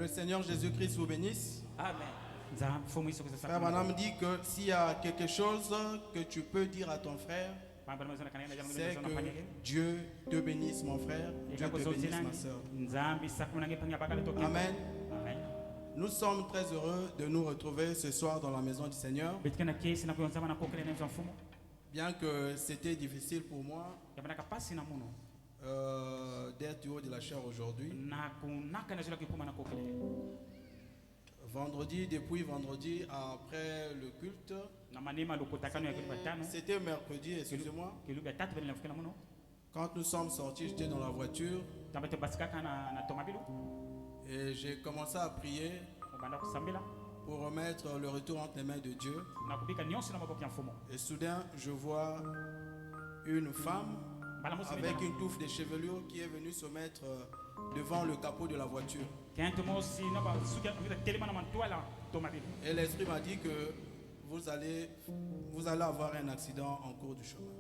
le Seigneur Jésus-Christ vous bénisse. Amen. Frère Branham dit que s'il y a quelque chose que tu peux dire à ton frère, c'est que Dieu te bénisse mon frère, Dieu te bénisse ma soeur. Amen. Nous sommes très heureux de nous retrouver ce soir dans la maison du Seigneur. Bien que c'était difficile pour moi d'être du haut de la chair aujourd'hui. Depuis vendredi après le culte, c'était mercredi, excusez-moi. Quand nous sommes sortis, j'étais dans la voiture et j'ai commencé à prier pour remettre le retour entre les mains de Dieu. Et soudain, je vois une femme avec une touffe de chevelure qui est venue se mettre devant le capot de la voiture. Et l'esprit m'a dit que vous allez avoir un accident en cours du chemin.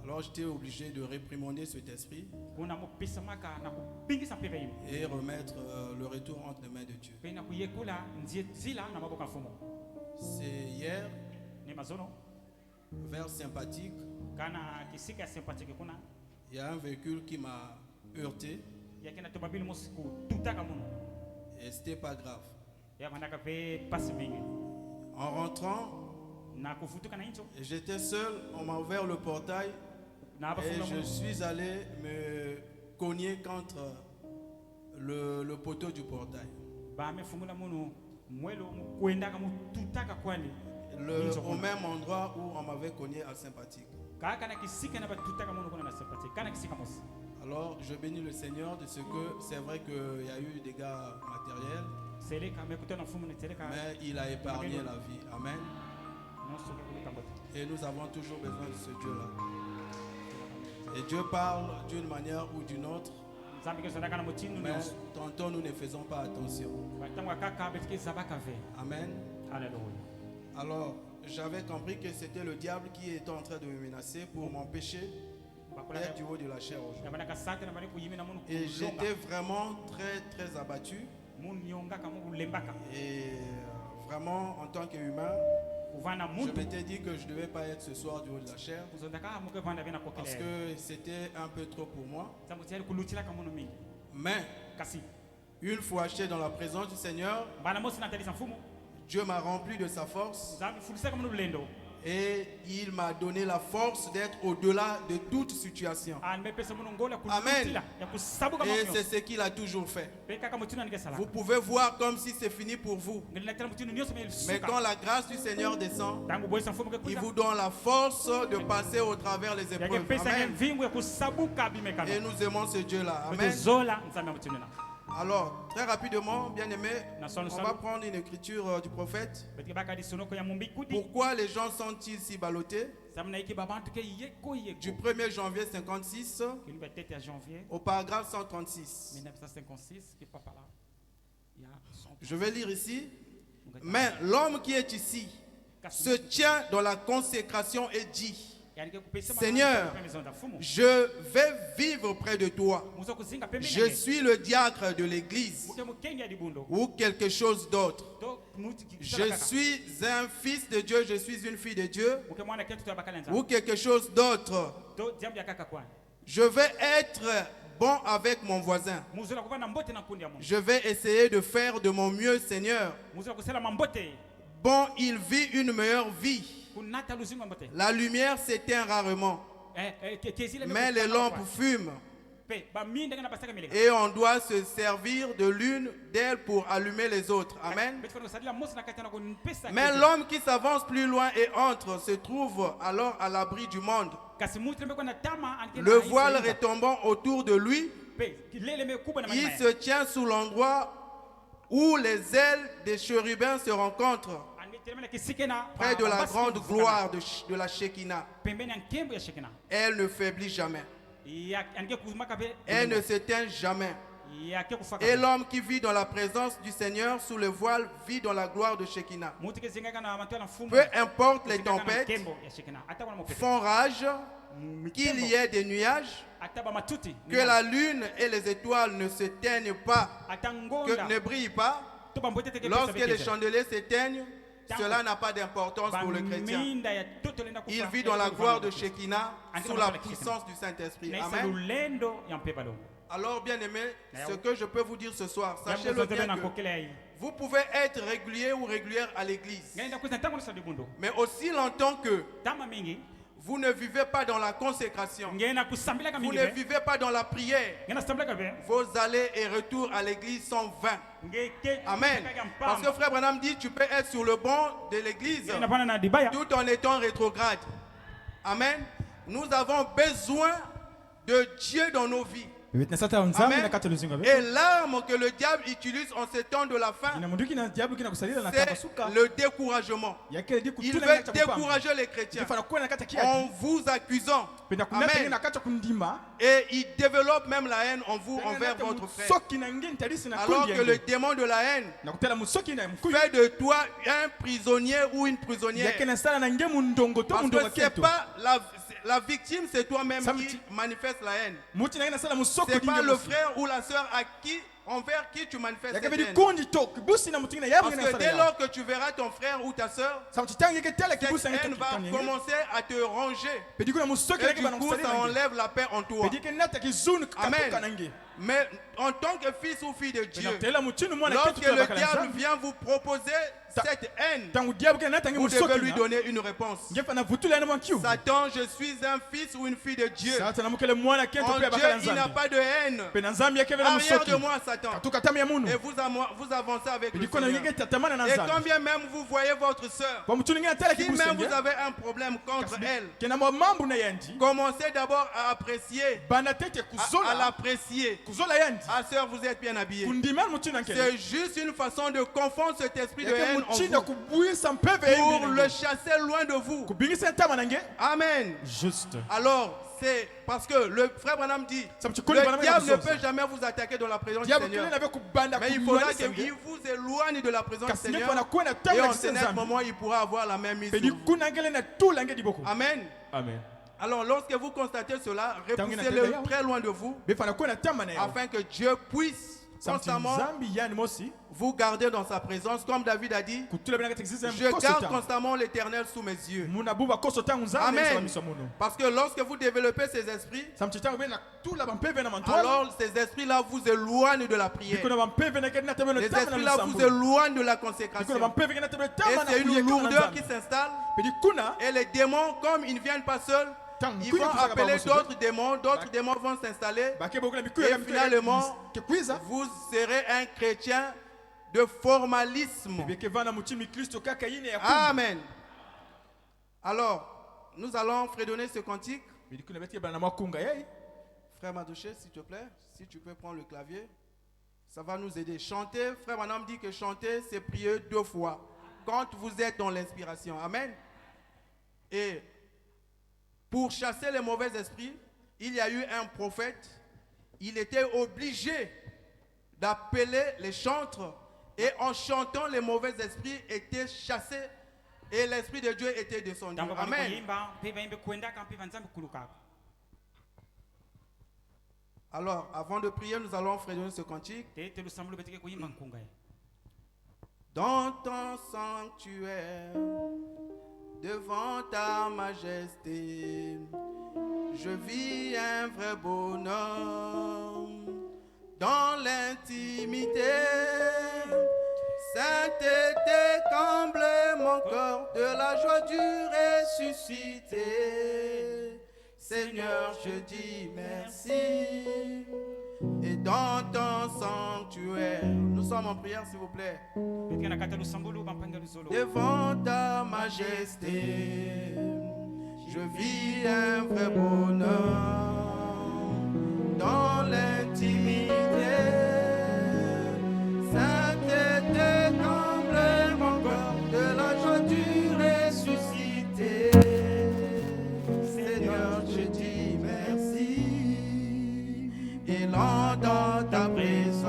Alors j'étais obligé de réprimander cet esprit et remettre le retour entre les mains de Dieu. C'est hier, vers Sympathique, il y a un véhicule qui m'a heurté et c'était pas grave. En rentrant, j'étais seul, on m'a ouvert le portail et je suis allé me cogner contre le poteau du portail. Au même endroit où on m'avait cogné à Sympathique. Alors je bénis le Seigneur de ce que c'est vrai qu'il y a eu des dégâts matériels, mais il a épargné la vie. Amen. Et nous avons toujours besoin de ce Dieu-là. Et Dieu parle d'une manière ou d'une autre, mais tantôt nous ne faisons pas attention. Amen. Alors, j'avais compris que c'était le diable qui était en train de me menacer pour m'empêcher d'être du haut de la chair aujourd'hui. Et j'étais vraiment très très abattu. Et vraiment, en tant qu'humain, je m'étais dit que je ne devais pas être ce soir du haut de la chair parce que c'était un peu trop pour moi. Mais une fois acheté dans la présence du Seigneur, Dieu m'a rempli de sa force et il m'a donné la force d'être au-delà de toute situation. Amen. Et c'est ce qu'il a toujours fait. Vous pouvez voir comme si c'est fini pour vous. Mais quand la grâce du Seigneur descend, il vous donne la force de passer au travers les épreuves. Amen. Et nous aimons ce Dieu-là. Amen. Alors, très rapidement, bien aimé, on va prendre une écriture du prophète. Pourquoi les gens sont-ils si ballottés? Du 1er janvier 56 au paragraphe 136. Je vais lire ici. Mais l'homme qui est ici se tient dans la consécration et dit: Seigneur, je vais vivre près de toi. Je suis le diacre de l'église ou quelque chose d'autre. Je suis un fils de Dieu, je suis une fille de Dieu ou quelque chose d'autre. Je vais être bon avec mon voisin. Je vais essayer de faire de mon mieux, Seigneur. Bon, il vit une meilleure vie. La lumière s'éteint rarement, mais les lampes fument. Et on doit se servir de l'une d'elles pour allumer les autres. Amen. Mais l'homme qui s'avance plus loin et entre se trouve alors à l'abri du monde. Le voile retombant autour de lui, il se tient sous l'endroit où les ailes des chérubins se rencontrent, près de la grande gloire de la Shekinah. Elle ne faiblit jamais. Elle ne s'éteint jamais. Et l'homme qui vit dans la présence du Seigneur sous le voile vit dans la gloire de Shekinah. Peu importe les tempêtes font rage, qu'il y ait des nuages, que la lune et les étoiles ne s'éteignent pas, que ne brillent pas. Lorsque les chandeliers s'éteignent, cela n'a pas d'importance pour le chrétien. Il vit dans la gloire de Shekinah sous la puissance du Saint-Esprit. Amen. Alors, bien aimé, ce que je peux vous dire ce soir, sachez-le bien que vous pouvez être régulier ou régulière à l'église. Mais aussi longtemps que vous ne vivez pas dans la consécration, vous ne vivez pas dans la prière, vos allers et retours à l'église sont vains. Amen. Parce que frère Branham dit, tu peux être sur le banc de l'église tout en étant rétrograde. Amen. Nous avons besoin de Dieu dans nos vies. Amen. Et l'arme que le diable utilise en ces temps de la fin, c'est le découragement. Il veut décourager les chrétiens en vous accusant. Amen. Et il développe même la haine en vous envers votre frère. Alors que le démon de la haine fait de toi un prisonnier ou une prisonnière. Parce que c'est pas la victime, c'est toi-même qui manifeste la haine. C'est pas le frère ou la sœur envers qui tu manifestes cette haine. Parce que dès lors que tu verras ton frère ou ta sœur, cette haine va commencer à te ranger. Et du coup, ça enlève la paix en toi. Amen. Mais en tant que fils ou fille de Dieu, lorsque le diable vient vous proposer cette haine, vous devez lui donner une réponse. Satan, je suis un fils ou une fille de Dieu. En Dieu, il n'a pas de haine. Arrière de moi, Satan. Et vous avancez avec le Seigneur. Et quand bien même vous voyez votre sœur, si même vous avez un problème contre elle, commencez d'abord à apprécier, à l'apprécier. Ah, sœur, vous êtes bien habillée. C'est juste une façon de confondre cet esprit de haine en vous, pour le chasser loin de vous. Amen. Juste. Alors, c'est parce que le frère Branham dit, le diable ne peut jamais vous attaquer dans la présence du Seigneur. Mais il faudra qu'il vous éloigne de la présence du Seigneur. Et en ce moment, il pourra avoir la même mise sur vous. Amen. Amen. Alors, lorsque vous constatez cela, repoussez-le très loin de vous, afin que Dieu puisse constamment vous garder dans sa présence. Comme David a dit, je garde constamment l'Éternel sous mes yeux. Amen. Parce que lorsque vous développez ces esprits, alors ces esprits-là vous éloignent de la prière. Les esprits-là vous éloignent de la consécration. Et c'est une lourdeur qui s'installe. Et les démons, comme ils ne viennent pas seuls, ils vont appeler d'autres démons vont s'installer. Et finalement, vous serez un chrétien de formalisme. Amen. Alors, nous allons fredonner ce cantique. Frère Madouché, s'il te plaît, si tu peux prendre le clavier, ça va nous aider. Chanter, frère Madame dit que chanter, c'est prier 2 fois. Quand vous êtes dans l'inspiration. Amen. Et pour chasser les mauvais esprits, il y a eu un prophète. Il était obligé d'appeler les chantres. Et en chantant, les mauvais esprits étaient chassés. Et l'Esprit de Dieu était descendu. Amen. Alors, avant de prier, nous allons fredonner ce cantique. Dans ton sanctuaire, devant ta majesté, je vis un vrai bonheur. Dans l'intimité, sainteté comble mon corps de la joie du ressuscité. Seigneur, je dis merci. Et dans ton sanctuaire, nous sommes en prière, s'il vous plaît. Devant ta majesté, je vis un vrai bonheur. Dans l'intimité, sainteté comble mon corps de la joie du ressuscité. Seigneur, je dis merci. Et là dans ta présence,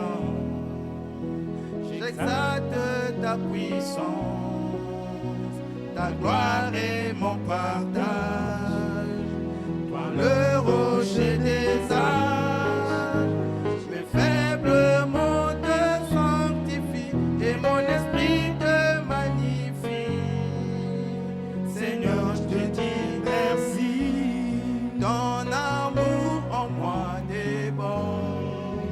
j'exalte ta puissance, ta gloire est mon partage. Toi le rocher des âges. Mes faibles mots te sanctifient et mon esprit te magnifie. Seigneur, je te dis merci. Ton amour en moi déborde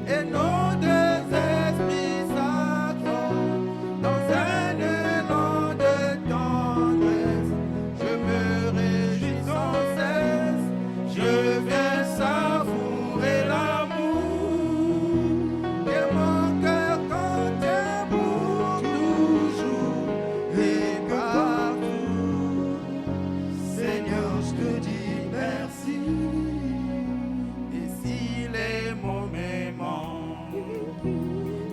et nos deux esprits s'accordent dans un élan de tendresse. Je me réjouis sans cesse, je viens savourer l'amour et mon cœur contient pour toujours et partout. Seigneur, je te dis merci. Et si les mots m'aimant,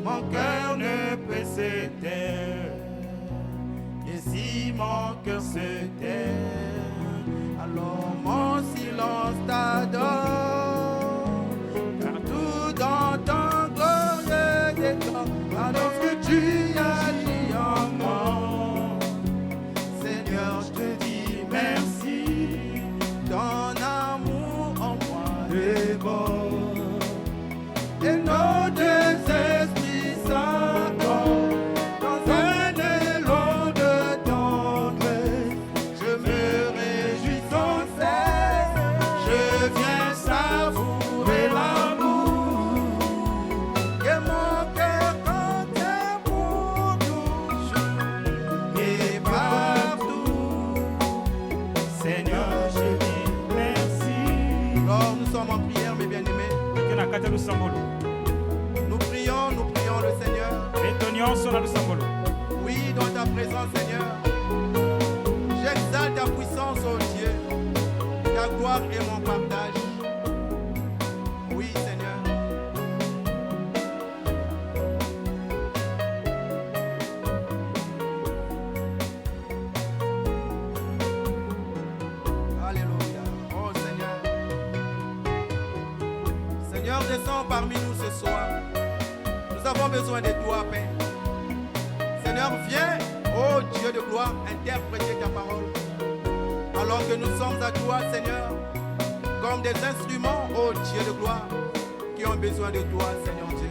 mon cœur ne peut se taire. Et si mon cœur se tait, alors mon silence t'adore. Car tout dans ton glorieux décor annonce que tu as dit en moi. Seigneur, je te dis merci. Ton amour en moi déborde et nos deux esprits s'accordent dans un élan de tendresse. Je me réjouis sans cesse, je viens savourer l'amour et mon cœur contient pour toujours et partout. Seigneur, je dis merci. Alors nous sommes en prière, mes bien-aimés. Nous prions le Seigneur. Oui, dans ta présence, Seigneur. J'exalte ta puissance, oh Dieu. Ta gloire est mon partage. Oui, Seigneur. Alléluia. Oh Seigneur. Seigneur, descends parmi nous ce soir. Nous avons besoin de toi, Père. Seigneur, viens, oh Dieu de gloire, interpréter ta parole. Alors que nous sommes à toi, Seigneur, comme des instruments, oh Dieu de gloire, qui ont besoin de toi, Seigneur Dieu.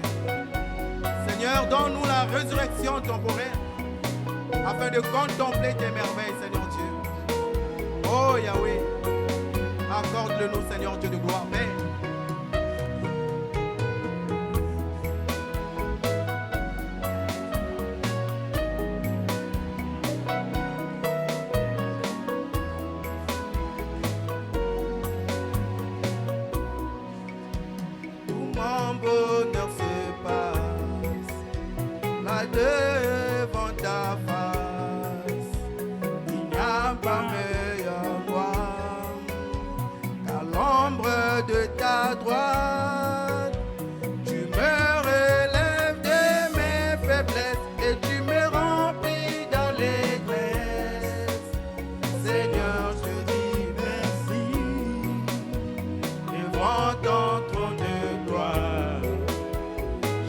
Seigneur, donne-nous la résurrection temporaire, afin de contempler tes merveilles, Seigneur Dieu. Oh Yahweh, accorde-le-nous, Seigneur Dieu de gloire, Père. Mon bonheur se passe là devant ta face. Il n'y a pas meilleur droit qu'à l'ombre de ta droite. Tu me relèves de mes faiblesses et tu me remplis d'allégresse. Seigneur, je te dis merci devant ton trône de gloire.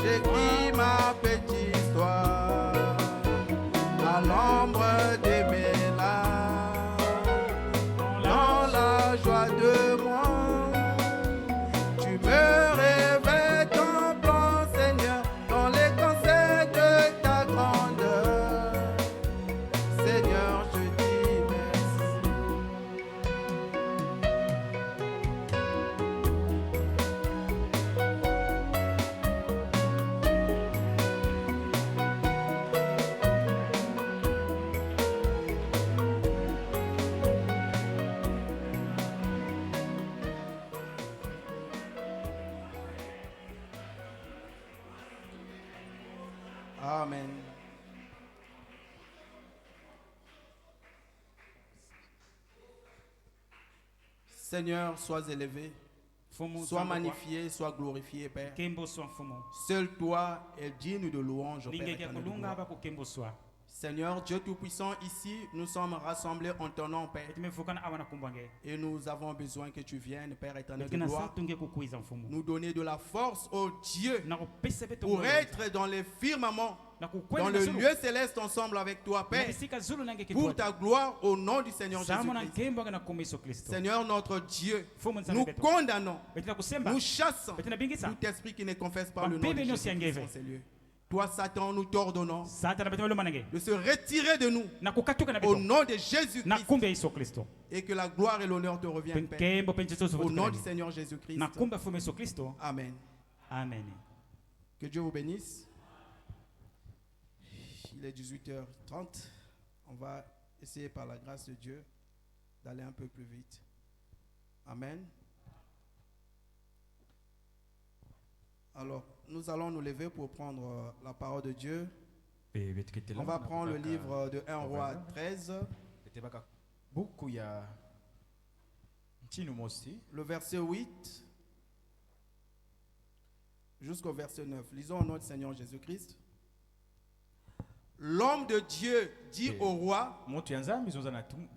J'écris ma petite histoire à l'ombre de mes larmes, dans la joie de moi. Tu me révèles ton plan, Seigneur, dans les conseils de ta grandeur. Seigneur, je dis merci. Amen. Seigneur, sois élevé, sois magnifié, sois glorifié, Père. Seul toi est digne de louange, Père éternel de gloire. Seigneur, Dieu Tout-Puissant, ici, nous sommes rassemblés en ton nom, Père. Et nous avons besoin que tu viennes, Père éternel de gloire, nous donner de la force, oh Dieu, pour être dans les firmaments dans le lieu céleste ensemble avec toi, Père, pour ta gloire au nom du Seigneur Jésus-Christ. Seigneur notre Dieu, nous condamnons, nous chassons tout esprit qui ne confesse pas le nom de Jésus-Christ dans ces lieux. Toi, Satan, nous t'ordonnons de se retirer de nous au nom de Jésus-Christ et que la gloire et l'honneur te reviennent, Père, au nom du Seigneur Jésus-Christ. Amen. Amen. Que Dieu vous bénisse. Il est 18h30. On va essayer par la grâce de Dieu d'aller un peu plus vite. Amen. Alors, nous allons nous lever pour prendre la parole de Dieu. On va prendre le livre de 1 Roi 13. Le verset 8 jusqu'au verset 9. Lisons au nom du Seigneur Jésus-Christ. L'homme de Dieu dit au roi,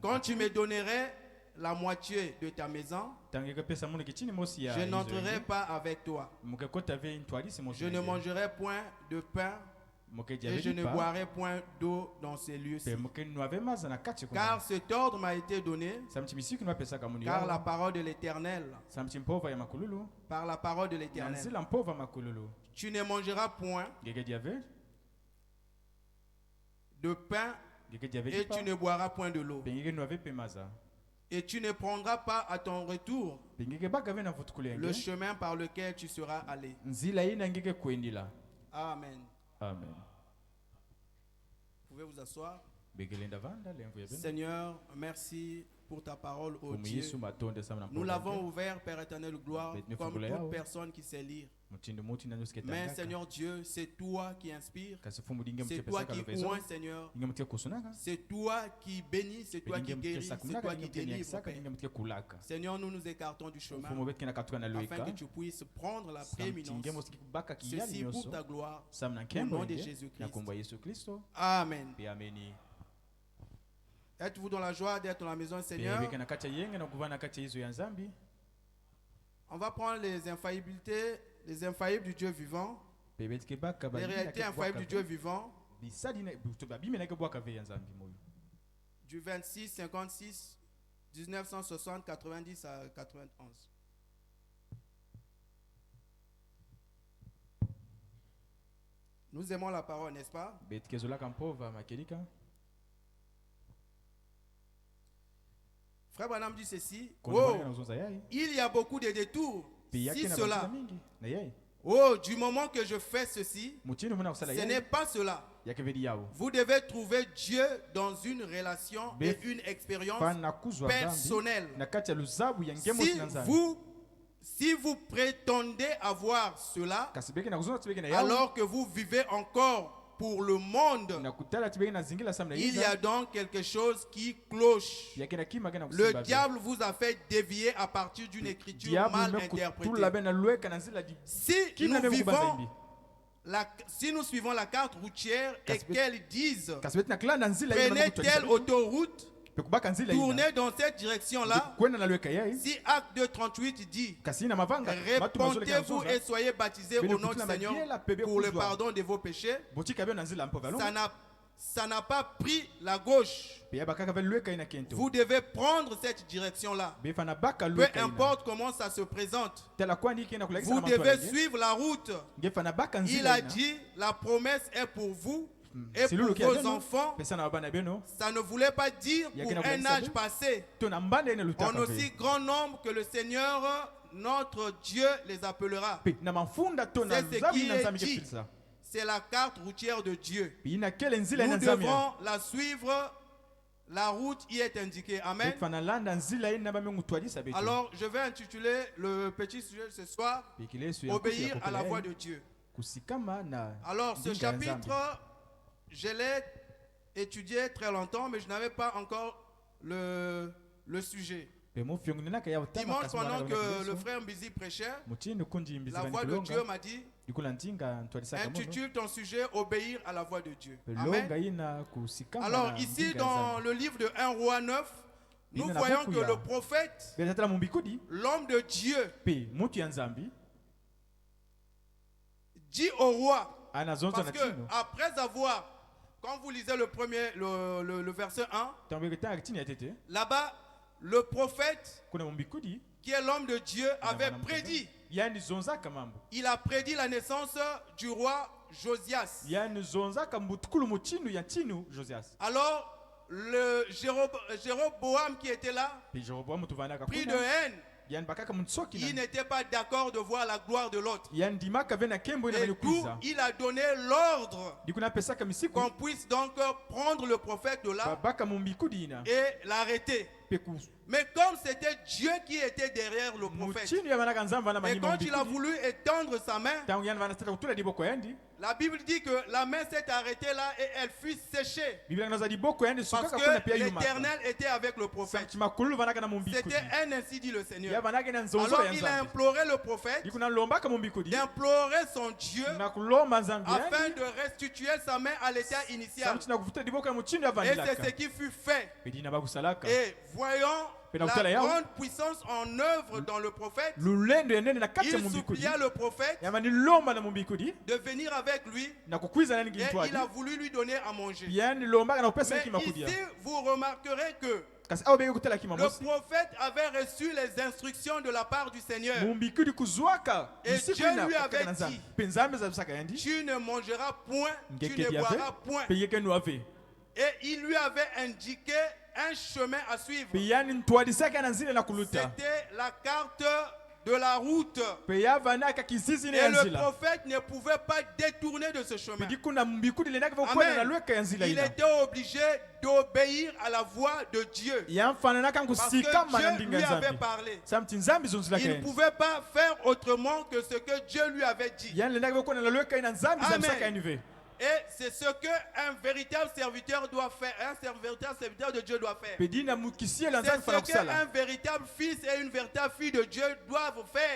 quand tu me donnerais la moitié de ta maison, je n'entrerai pas avec toi. Je ne mangerai point de pain et je ne boirai point d'eau dans ces lieux-ci. Car cet ordre m'a été donné car la parole de l'Éternel, par la parole de l'Éternel, tu ne mangeras point de pain et tu ne boiras point de l'eau. Et tu ne prendras pas à ton retour le chemin par lequel tu seras allé. Amen. Amen. Vous pouvez vous asseoir. Seigneur, merci pour ta parole, ô Dieu. Nous l'avons ouvert, Père éternel de gloire, comme toute personne qui sait lire. Mais Seigneur Dieu, c'est toi qui inspires, c'est toi qui oins, Seigneur, c'est toi qui bénis, c'est toi qui guéris, c'est toi qui délivres, Père. Seigneur, nous nous écartons du chemin afin que tu puisses prendre la prééminence, ceci pour ta gloire, au nom de Jésus-Christ. Amen. Êtes-vous dans la joie d'être dans la maison du Seigneur? On va prendre les infaillibilités, les infaillibles du Dieu vivant, les réalités infaillibles du Dieu vivant, du 26, 56, 1960, 90 à 91. Nous aimons la parole, n'est-ce pas? Frère Branham dit ceci. Oh, il y a beaucoup de détours. Si cela. Oh, du moment que je fais ceci, ce n'est pas cela. Vous devez trouver Dieu dans une relation et une expérience personnelle. Si vous prétendez avoir cela, alors que vous vivez encore pour le monde, il y a donc quelque chose qui cloche. Le diable vous a fait dévier à partir d'une écriture mal interprétée. Si nous suivons la carte routière et qu'elles disent prenez telle autoroute, tournez dans cette direction-là. Si Acte 2:38 dit répentez-vous et soyez baptisés au nom du Seigneur pour le pardon de vos péchés, ça n'a pas pris la gauche. Vous devez prendre cette direction-là. Peu importe comment ça se présente, vous devez suivre la route. Il a dit la promesse est pour vous et pour vos enfants. Ça ne voulait pas dire pour un âge passé, en aussi grand nombre que le Seigneur notre Dieu les appellera. C'est ce qui est dit. C'est la carte routière de Dieu. Nous devons la suivre. La route y est indiquée. Amen. Alors je vais intituler le petit sujet ce soir obéir à la voix de Dieu. Alors ce chapitre, je l'ai étudié très longtemps, mais je n'avais pas encore le sujet. Dimanche, pendant que le frère Mbizi prêchait, la voix de Dieu m'a dit intitule ton sujet obéir à la voix de Dieu. Amen. Alors ici dans le livre de 1 Roi 9, nous voyons que le prophète, l'homme de Dieu, dit au roi Parce que après avoir, quand vous lisez le verset 1, là-bas, le prophète, qui est l'homme de Dieu, avait prédit. Il a prédit la naissance du roi Josias. Alors, le Jéroboam qui était là, pris de haine, il n'était pas d'accord de voir la gloire de l'autre. Et d'où il a donné l'ordre qu'on puisse donc prendre le prophète de là et l'arrêter. Mais comme c'était Dieu qui était derrière le prophète, et quand il a voulu étendre sa main, la Bible dit que la main s'est arrêtée là et elle fut séchée. Parce que l'Éternel était avec le prophète. C'était un ainsi dit le Seigneur. Alors il a imploré le prophète d'implorer son Dieu afin de restituer sa main à l'état initial. Et c'est ce qui fut fait. Et voyons la grande puissance en œuvre dans le prophète, il supplia le prophète de venir avec lui et il a voulu lui donner à manger. Mais ici, vous remarquerez que le prophète avait reçu les instructions de la part du Seigneur. Et Dieu lui avait dit, tu ne mangeras point, tu ne boiras point. Et il lui avait indiqué un chemin à suivre. C'était la carte de la route. Et le prophète ne pouvait pas détourner de ce chemin. Amen. Il était obligé d'obéir à la voix de Dieu. Parce que Dieu lui avait parlé. Il ne pouvait pas faire autrement que ce que Dieu lui avait dit. Amen. Et c'est ce qu'un véritable serviteur doit faire. Un véritable serviteur de Dieu doit faire. C'est ce qu'un véritable fils et une véritable fille de Dieu doivent faire.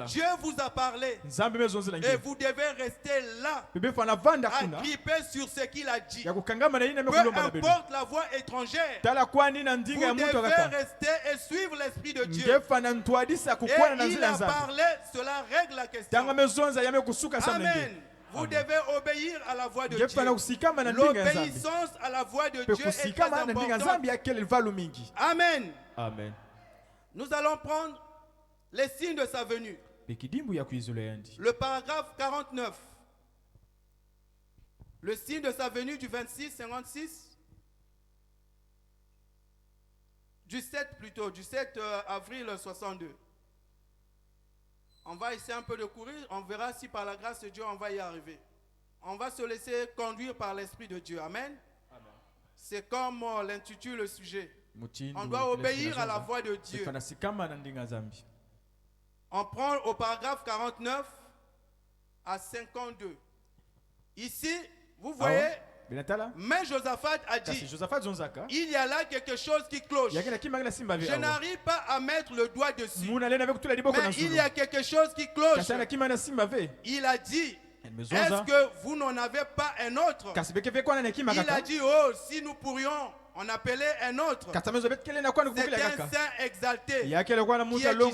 Dieu vous a parlé. Et vous devez rester là, agrippé sur ce qu'il a dit. Peu importe la voix étrangère, vous devez rester et suivre l'Esprit de Dieu. Et il a parlé, cela règle la question. Amen. Vous devez obéir à la voix de Dieu. L'obéissance à la voix de Dieu est très importante. Amen. Amen. Nous allons prendre les signes de sa venue. Le paragraphe 49. Le signe de sa venue du 26-56. Du 7 avril 62. On va essayer un peu de courir, on verra si par la grâce de Dieu on va y arriver. On va se laisser conduire par l'Esprit de Dieu. Amen. Amen. C'est comme l'intitule le sujet. On doit obéir à la voix de Dieu. On prend au paragraphe 49 à 52. Ici, vous voyez, mais Josaphat a dit, il y a là quelque chose qui cloche. Je n'arrive pas à mettre le doigt dessus. Mais il y a quelque chose qui cloche. Il a dit, est-ce que vous n'en avez pas un autre? Il a dit, oh, si nous pourrions en appeler un autre. C'est un saint exalté qui est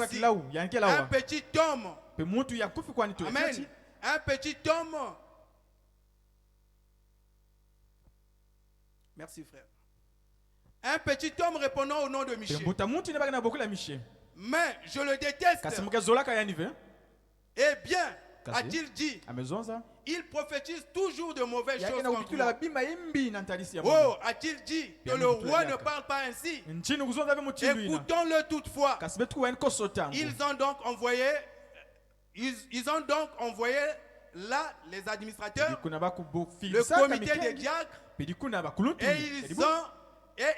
ici. Un petit homme. Amen. Un petit homme. Merci frère. Un petit homme répondant au nom de Michel. Mais je le déteste. Eh bien, a-t-il dit, il prophétise toujours de mauvaises choses contre moi. Oh, a-t-il dit que le roi ne parle pas ainsi? Écoutons-le toutefois. Ils ont donc envoyé là les administrateurs, le comité des diacres, et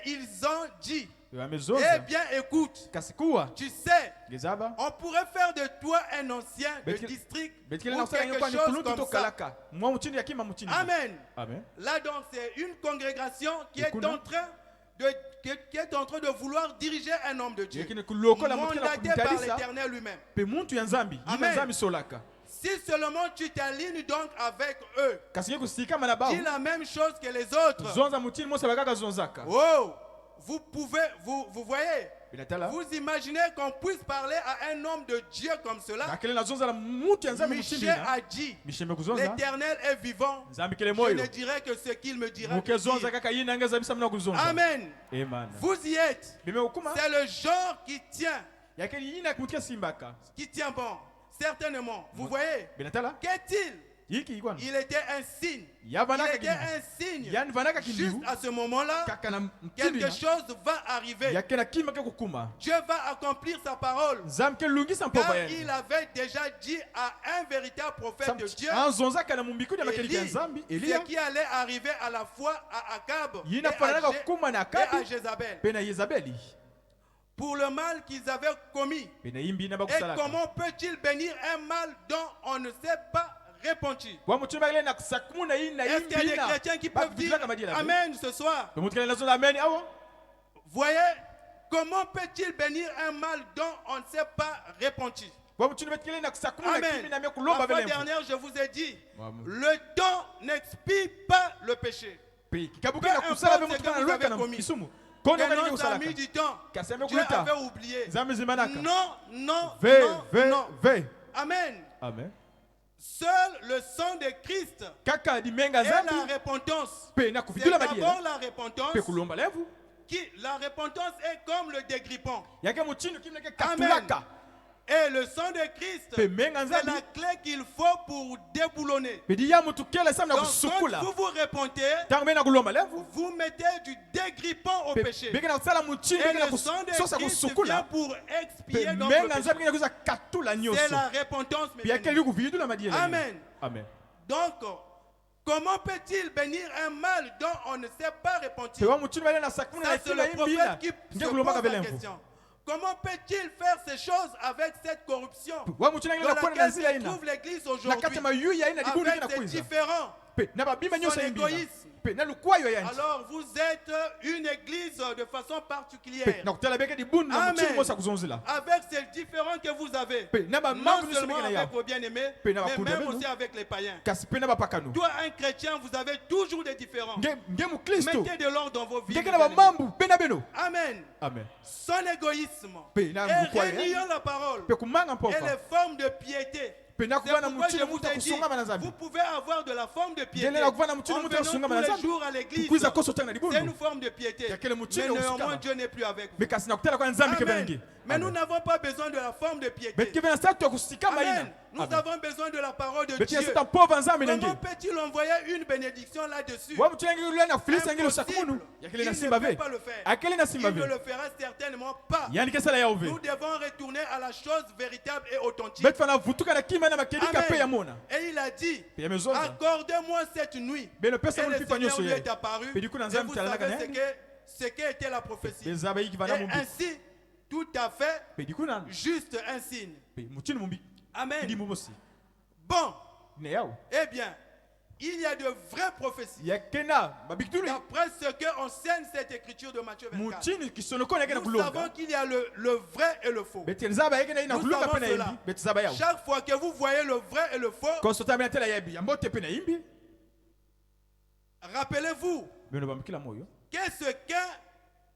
ils ont dit, eh bien écoute, tu sais, on pourrait faire de toi un ancien de district ou quelque chose comme ça. Amen. Là donc c'est une congrégation qui est en train de vouloir diriger un homme de Dieu, mandaté par l'Éternel lui-même. Amen. Si seulement tu t'alignes donc avec eux, dis la même chose que les autres. Oh, vous voyez, Vous imaginez qu'on puisse parler à un homme de Dieu comme cela? Michel a dit, l'Éternel est vivant. Je ne dirai que ce qu'il me dira. Amen. Vous y êtes. C'est le genre qui tient. Qui tient bon. Certainement. Vous voyez? Qu'est-il? Il était un signe. Il était un signe. Juste à ce moment-là, quelque chose va arriver. Dieu va accomplir sa parole. Car il avait déjà dit à un véritable prophète de Dieu ce qui allait arriver à la fois à Akab et à Jézabel. Pour le mal qu'ils avaient commis. Et comment peut-il bénir un mal dont on ne sait pas repenti? Est-ce qu'il y a des chrétiens qui peuvent dire Amen ce soir? Voyez, comment peut-il bénir un mal dont on ne s'est pas repenti? Amen. La fois dernière, je vous ai dit, le temps n'expie pas le péché. Peu importe ce que vous avez commis. Que notre ami du temps, Dieu avait oublié. Non, non, non. Amen. Seul le sang de Christ et la repentance. C'est d'abord la repentance. La repentance est comme le dégrippant. Amen. Et le sang de Christ, c'est la clé qu'il faut pour déboulonner. Donc quand vous vous repentez, vous mettez du dégrippant au péché. Et le sang de Christ vient pour expier notre péché. C'est la repentance. Amen. Donc, comment peut-il bénir un mal dont on ne s'est pas repenti? Ça, c'est le prophète qui se pose la question. Comment peut-il faire ces choses avec cette corruption dans laquelle se trouve l'Église aujourd'hui, avec ces différents, son égoïsme? Alors vous êtes une église de façon particulière. Amen. Avec ces différents que vous avez, non seulement avec vos bien-aimés, mais même aussi avec les païens. Toi, un chrétien, vous avez toujours des différends. Mettez de l'ordre dans vos vies. Amen. Son égoïsme et reniant la parole et les formes de piété. C'est pourquoi je vous ai dit, vous pouvez avoir de la forme de piété en venant tous les jours à l'église. C'est une forme de piété. Mais néanmoins, Dieu n'est plus avec vous. Amen. Mais nous n'avons pas besoin de la forme de piété. Amen. Nous avons besoin de la parole de Dieu. Comment peut-il envoyer une bénédiction là-dessus? Impossible. Il ne peut pas le faire. Il ne le fera certainement pas. Nous devons retourner à la chose véritable et authentique. Amen. Et il a dit, accordez-moi cette nuit. Et le Seigneur lui est apparu. Et vous savez ce qu'était la prophétie. Et ainsi, tout à fait, juste un signe. Amen. Bon, eh bien, il y a de vraies prophéties. D'après ce qu'enseigne cette écriture de Matthieu 24, nous savons qu'il y a le vrai et le faux. Nous savons cela. Chaque fois que vous voyez le vrai et le faux, rappelez-vous qu'est-ce qu'un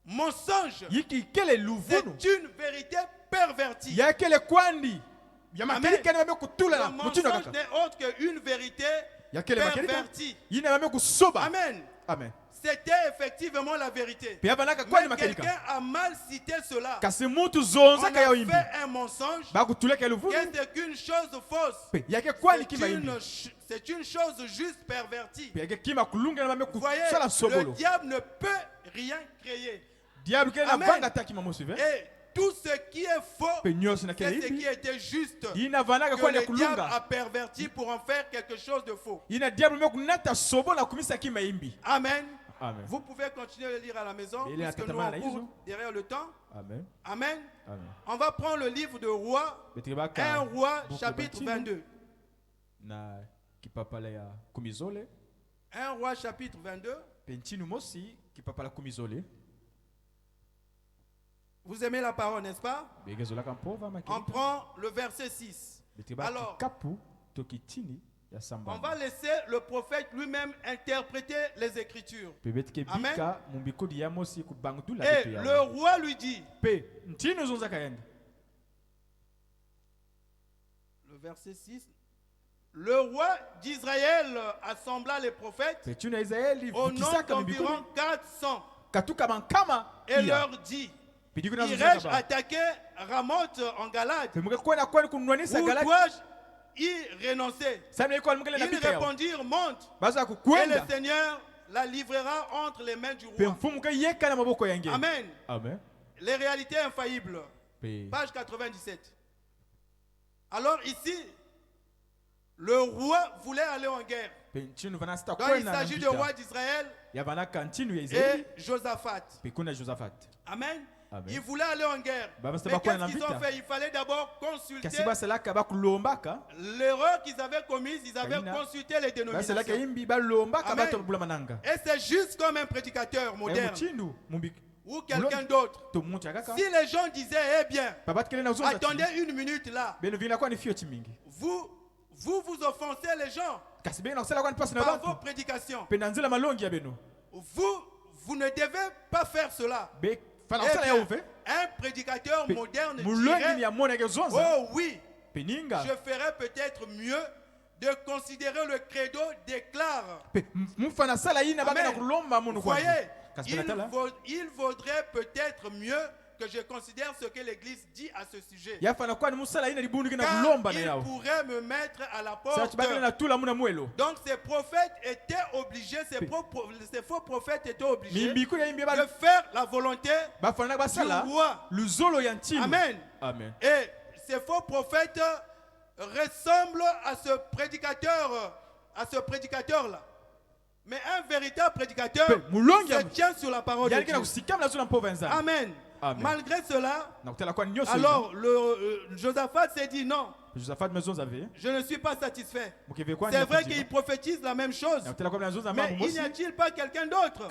mensonge? C'est une vérité pervertie. Le mensonge n'est autre qu'une vérité pervertie. Amen. C'était effectivement la vérité. Mais quelqu'un a mal cité cela. On a fait un mensonge. C'est qu'une chose fausse. C'est une chose juste pervertie. Vous voyez, le diable ne peut rien créer. Amen. Et tout ce qui est faux, c'est ce qui était juste, que le diable a perverti pour en faire quelque chose de faux. Amen. Vous pouvez continuer de lire à la maison, puisque nous on court derrière le temps. Amen. On va prendre le livre de Rois, 1 Roi, chapitre 22. 1 Roi, chapitre 22. Vous aimez la parole, n'est-ce pas? On prend le verset 6. Alors, On va laisser le prophète lui-même interpréter les Écritures. Amen. Et le roi lui dit, le verset 6, le roi d'Israël assembla les prophètes au nombre d'environ 400 et leur dit, irai-je attaquer Ramoth en Galade ou dois-je y renoncer? Ils répondirent, monte, et le Seigneur la livrera entre les mains du roi. Amen. Amen. Les réalités infaillibles. Page 97. Alors ici, le roi voulait aller en guerre. Donc il s'agit du roi d'Israël et Josaphat. Amen. Amen. Ils voulaient aller en guerre. Mais qu'est-ce qu'ils ont fait? Il fallait d'abord consulter l'erreur qu'ils avaient commise. Ils avaient consulté les dénominations. Amen. Et c'est juste comme un prédicateur moderne ou quelqu'un d'autre. Si les gens disaient, eh bien, attendez une minute là, vous offensez les gens par vos prédications. Vous ne devez pas faire cela. Un prédicateur moderne dirait, oh oui, je ferais peut-être mieux de considérer le credo déclare. Vous voyez, il vaudrait peut-être mieux que je considère ce que l'Église dit à ce sujet. Car il pourrait me mettre à la porte. Donc ces prophètes étaient obligés, ces faux prophètes étaient obligés de faire la volonté du roi. Amen. Amen. Et ces faux prophètes ressemblent à ce prédicateur-là. Mais un véritable prédicateur se tient sur la parole de Dieu. Amen. Amen. Malgré cela, alors Josaphat s'est dit non, je ne suis pas satisfait. C'est vrai qu'il prophétise la même chose, mais il n'y a-t-il pas quelqu'un d'autre?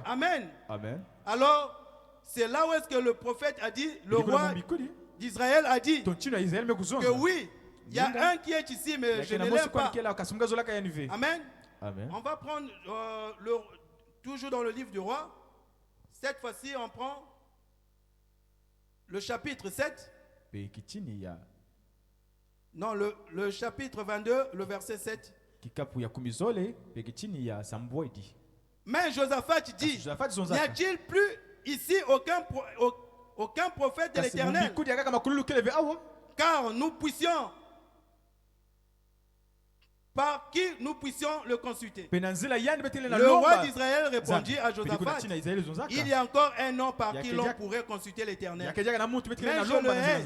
Amen. Amen. Alors, c'est là où est-ce que le prophète a dit, le roi d'Israël a dit que oui, il y a un qui est ici, mais je ne l'aime pas. Amen. Amen. On va prendre toujours dans le livre du roi. Cette fois-ci, on prend le chapitre 7. Non, le chapitre 22, le verset 7. Mais Josaphat dit, n'y a-t-il plus ici aucun prophète de l'Éternel? Car nous puissions, par qui nous puissions le consulter. Le roi d'Israël répondit à Josaphat, il y a encore un nom par qui l'on pourrait consulter l'Éternel. Mais je le hais,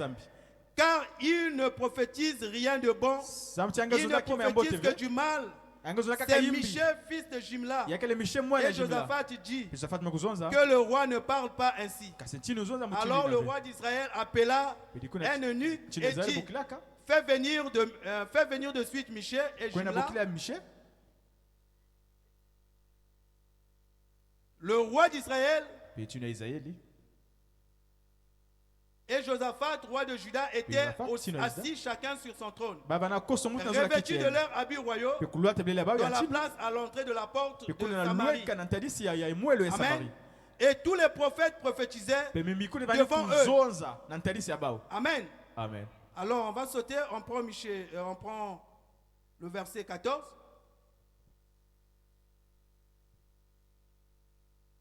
car il ne prophétise rien de bon, il ne prophétise que du mal. C'est Michel, fils de Jimla. Et Josaphat dit que le roi ne parle pas ainsi. Alors le roi d'Israël appela un eunuque et dit, fais venir de suite Michel et Jimla. Le roi d'Israël et Josaphat, roi de Juda, étaient assis chacun sur son trône, revêtus de leurs habits royaux, dans la place à l'entrée de la porte de Samarie. Amen. Et tous les prophètes prophétisaient devant eux. Amen. Amen. Alors on va sauter, on prend le verset 14.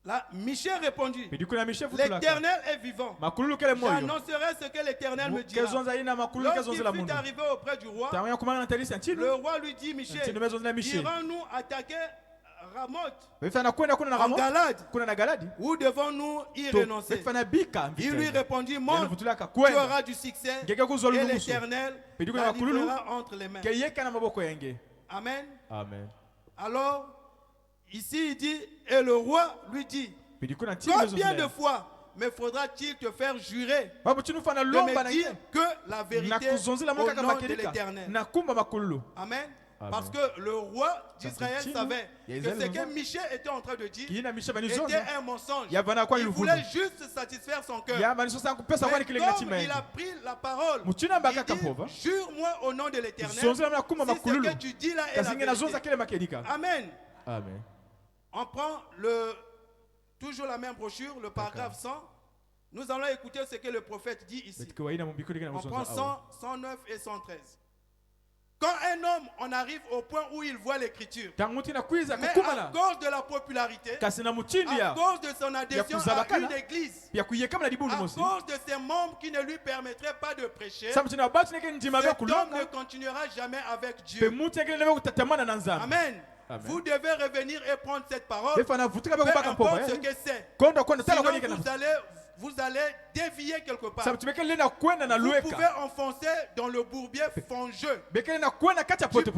Là, Michel répondit, l'Éternel est vivant. J'annoncerai ce que l'Éternel me dira. Lorsqu'il fut arrivé auprès du roi, le roi lui dit, Michel, irons-nous attaquer Ramoth en Galade, ou devons-nous y renoncer? Il lui répondit, monte, tu auras du succès et l'Éternel la livrera entre les mains. Amen. Amen. Alors, ici il dit, et le roi lui dit, combien de fois me faudra-t-il te faire jurer de me dire que la vérité au nom de l'Éternel? Amen. Parce que le roi d'Israël savait que ce que Michée était en train de dire était un mensonge. Il voulait juste satisfaire son cœur. Mais comme il a pris la parole, il dit, jure-moi au nom de l'Éternel, si ce que tu dis là est la vérité. Amen. Amen. On prend toujours la même brochure, le paragraphe 100. Nous allons écouter ce que le prophète dit ici. On prend 100, 109 et 113. Quand un homme en arrive au point où il voit l'écriture, mais à cause de la popularité, à cause de son adhésion à une église, à cause de ses membres qui ne lui permettraient pas de prêcher, cet homme ne continuera jamais avec Dieu. Amen. Vous devez revenir et prendre cette parole, peu importe ce que c'est. Sinon vous allez dévier quelque part. Vous pouvez enfoncer dans le bourbier fongeux du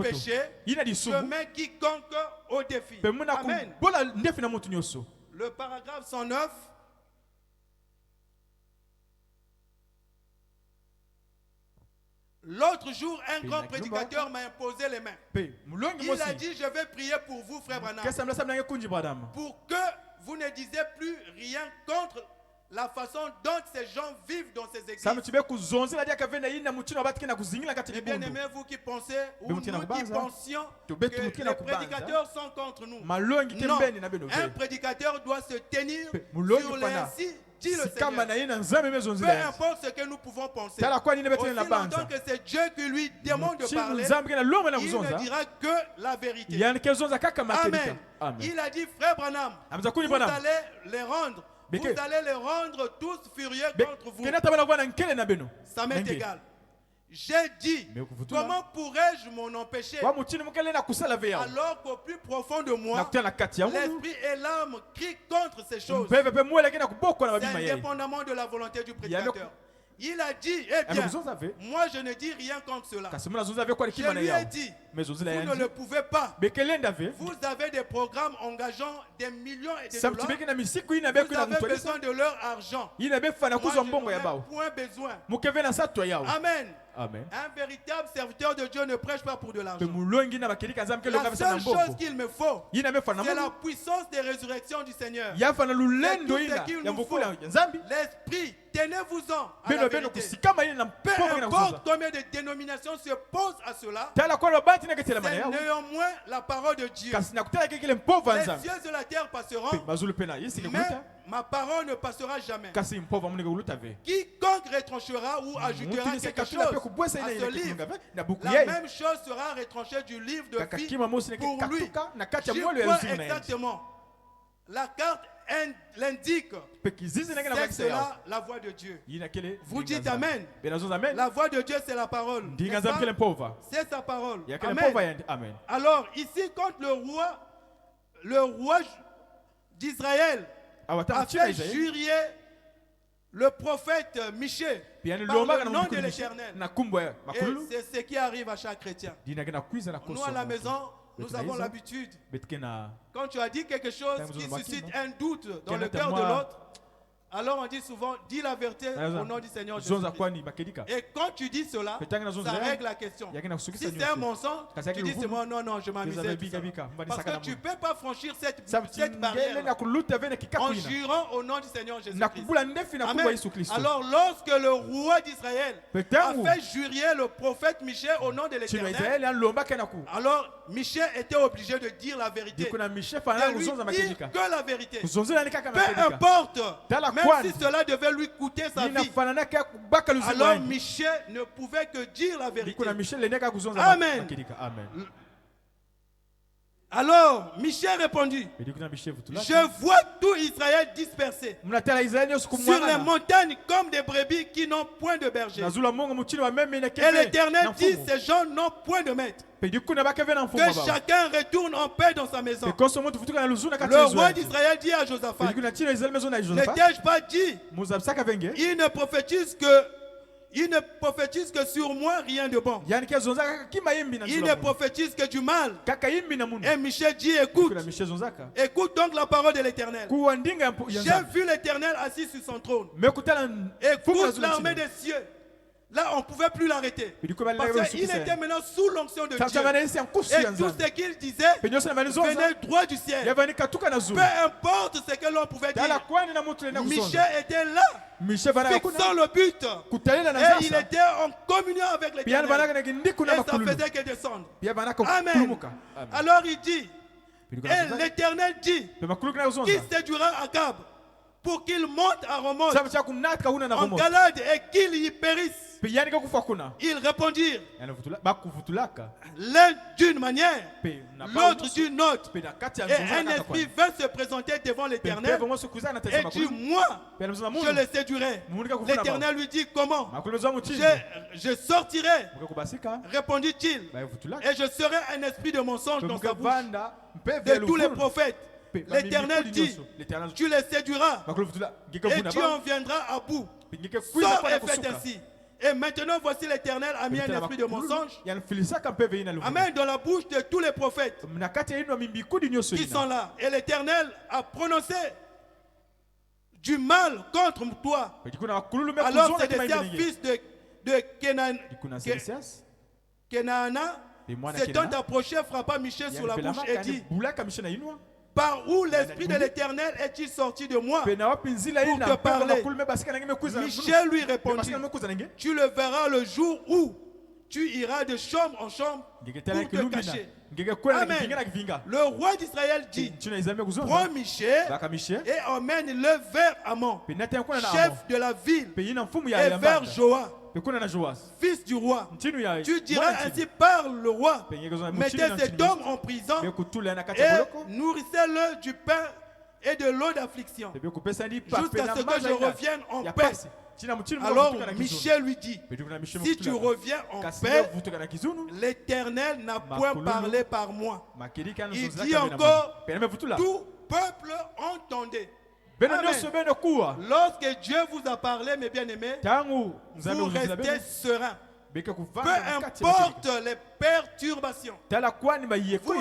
péché. Je mets quiconque au défi. Amen. Le paragraphe 109. L'autre jour, un grand prédicateur m'a imposé les mains. Il a dit, je vais prier pour vous, frère Branham, pour que vous ne disiez plus rien contre la façon dont ces gens vivent dans ces églises. Et bien aimé, vous qui pensez, ou nous qui pensions que les prédicateurs sont contre nous. Non, un prédicateur doit se tenir sur les ainsi dit le Seigneur. Peu importe ce que nous pouvons penser, aussi longtemps que c'est Dieu qui lui demande de parler, il ne dira que la vérité. Amen. Il a dit, frère Branham, vous allez les rendre. Vous allez les rendre tous furieux contre vous. Ça m'est égal. J'ai dit, comment pourrais-je m'en empêcher alors qu'au plus profond de moi, l'esprit et l'âme crient contre ces choses. C'est indépendamment de la volonté du prédicateur. Il a dit, eh bien, moi je ne dis rien contre cela. Je lui ai dit, vous ne le pouvez pas. Vous avez des programmes engageant des millions et des dollars. Vous avez besoin de leur argent. Moi, je n'en ai point besoin. Amen. Amen. Un véritable serviteur de Dieu ne prêche pas pour de l'argent. La seule chose qu'il me faut, c'est la puissance des résurrections du Seigneur. C'est tout ce qu'il nous faut. L'esprit, tenez-vous-en à la vérité. Peu importe combien de dénominations se posent à cela, c'est néanmoins la parole de Dieu. Les cieux et la terre passeront, mais ma parole ne passera jamais. Quiconque retranchera ou ajoutera quelque chose à ce livre, la même chose sera retranchée du livre de vie pour lui. Je vois exactement. La carte l'indique. C'est cela la voix de Dieu. Vous dites Amen. La voix de Dieu, c'est la parole. C'est sa parole. Amen. Alors ici, quand le roi d'Israël a fait jurer le prophète Michée par le nom de l'Éternel. Et c'est ce qui arrive à chaque chrétien. Nous à la maison, nous avons l'habitude, quand tu as dit quelque chose qui suscite un doute dans le cœur de l'autre, alors on dit souvent, dis la vérité au nom du Seigneur Jésus. Et quand tu dis cela, ça règle la question. Si c'est un mensonge, tu dis c'est moi, non, je m'amusais. Parce que tu ne peux pas franchir cette barrière en jurant au nom du Seigneur Jésus-Christ. Amen. Alors lorsque le roi d'Israël a fait jurer le prophète Michée au nom de l'Éternel, alors Michée était obligé de dire la vérité. De lui dire que la vérité. Peu importe. Même si cela devait lui coûter sa vie, alors Michée ne pouvait que dire la vérité. Amen. Alors Michée répondit, je vois tout Israël dispersé sur les montagnes comme des brebis qui n'ont point de berger. Et l'Éternel dit, ces gens n'ont point de maître. Que chacun retourne en paix dans sa maison. Le roi d'Israël dit à Josaphat, n'ai-je pas dit, il ne prophétise que sur moi rien de bon. Il ne prophétise que du mal. Et Michée dit, écoute donc la parole de l'Éternel. J'ai vu l'Éternel assis sur son trône. Écoute l'armée des cieux. Là, on ne pouvait plus l'arrêter. Parce qu'il était maintenant sous l'onction de Dieu. Et tout ce qu'il disait venait droit du ciel. Peu importe ce que l'on pouvait dire. Michel était là, fixant le but. Et il était en communion avec l'Éternel. Et ça faisait que descendre. Amen. Alors il dit, et l'Éternel dit, qui séduira Akab pour qu'il monte à Ramoth en Galade et qu'il y périsse. Ils répondirent, l'un d'une manière, l'autre d'une autre. Et un esprit vint se présenter devant l'Éternel et dit, moi, je le séduirai. L'Éternel lui dit, comment? Je sortirai, répondit-il, et je serai un esprit de mensonge dans sa bouche de tous les prophètes. L'Éternel dit, tu les séduiras et tu en viendras à bout. Sors et faites ainsi. Et maintenant, voici l'Éternel a mis un esprit de mensonge. Amen. Dans la bouche de tous les prophètes qui sont là. Et l'Éternel a prononcé du mal contre toi. Alors Sédécias, fils de Kenaana, s'étant approché, frappa Michel sur la bouche et dit, par où l'esprit de l'Éternel est-il sorti de moi pour te parler? Michel lui répondit, tu le verras le jour où tu iras de chambre en chambre pour te cacher. Amen. Le roi d'Israël dit, prends Michel et emmène-le vers Amon, chef de la ville, et vers Joas, fils du roi. Tu diras ainsi par le roi, mettez cet homme en prison et nourrissez-le du pain et de l'eau d'affliction jusqu'à ce que je revienne en paix. Alors Michel lui dit, si tu reviens en paix, l'Éternel n'a point parlé par moi. Il dit encore, tout peuple entendait. Amen. Lorsque Dieu vous a parlé, mes bien-aimés, vous restez serein. Peu importe les perturbations, vous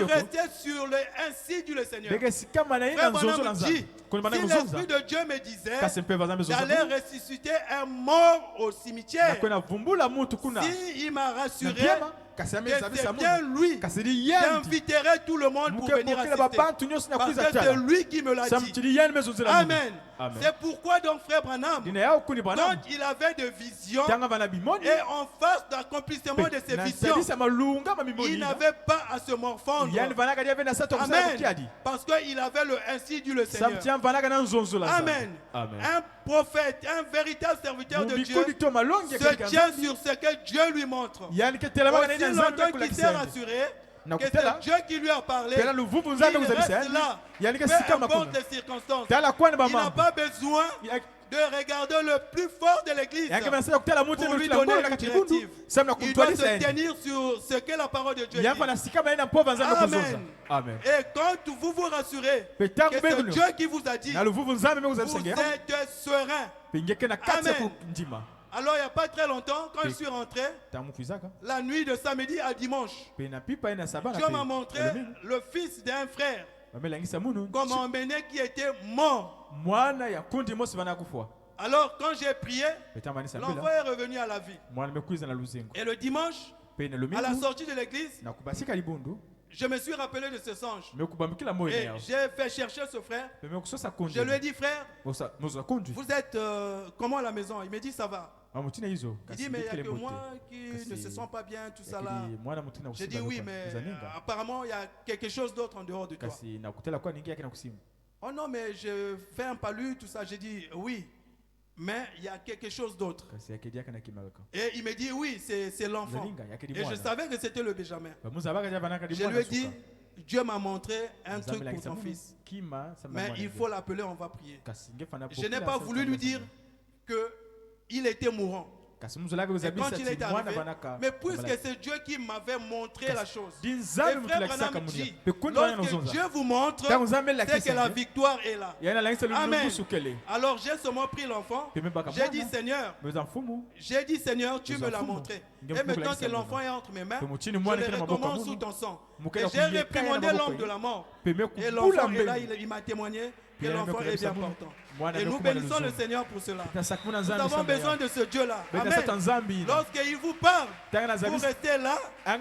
restez sur le ainsi dit le Seigneur. Frère Branham dit, si l'Esprit de Dieu me disait d'aller ressusciter un mort au cimetière, s'il m'a rassuré que c'est bien lui, j'inviterai tout le monde pour venir assister. Parce que c'est lui qui me l'a dit. Amen. C'est pourquoi donc frère Branham, quand il avait des visions et en face d'accomplissement de ces visions, il n'avait pas à se morfondre. Amen. Parce qu'il avait le ainsi dit le Seigneur. Amen. Un prophète, un véritable serviteur de Dieu se tient sur ce que Dieu lui montre. Aussi longtemps qu'il s'est rassuré que c'est Dieu qui lui a parlé, il reste là, peu importe les circonstances. Il n'a pas besoin de regarder le plus fort de l'église pour lui donner une directive. Il doit se tenir sur ce que la parole de Dieu dit. Amen. Et quand vous vous rassurez que c'est Dieu qui vous a dit, vous êtes serein. Amen. Alors il n'y a pas très longtemps, quand je suis rentré, la nuit de samedi à dimanche, Dieu m'a montré le fils d'un frère qu'on m'a emmené qui était mort. Alors quand j'ai prié, l'enfant est revenu à la vie. Et le dimanche, à la sortie de l'église, je me suis rappelé de ce songe. Et j'ai fait chercher ce frère. Je lui ai dit, frère, vous êtes comment à la maison? Il me dit, ça va. Il dit, mais il n'y a que moi qui ne se sent pas bien, tout ça là. J'ai dit, oui, mais apparemment, il y a quelque chose d'autre en dehors de toi. Oh non, mais je fais un palu, tout ça. J'ai dit, oui, mais il y a quelque chose d'autre. Et il me dit, oui, c'est l'enfant. Et je savais que c'était le Benjamin. Je lui ai dit, Dieu m'a montré un truc pour ton fils. Mais il faut l'appeler, on va prier. Je n'ai pas voulu lui dire qu'il était mourant. Et quand il est arrivé, mais puisque c'est Dieu qui m'avait montré la chose, et frère Branham dit, lorsque Dieu vous montre, c'est que la victoire est là. Amen. Alors j'ai seulement pris l'enfant, j'ai dit Seigneur, tu me l'as montré. Et maintenant que l'enfant est entre mes mains, je le recommande sous ton sang. Et j'ai réprimandé l'homme de la mort. Et l'enfant est là, il m'a témoigné que l'enfant est bien portant. Et nous bénissons le Seigneur pour cela. Nous avons besoin de ce Dieu-là. Amen. Lorsqu'il vous parle, vous restez là et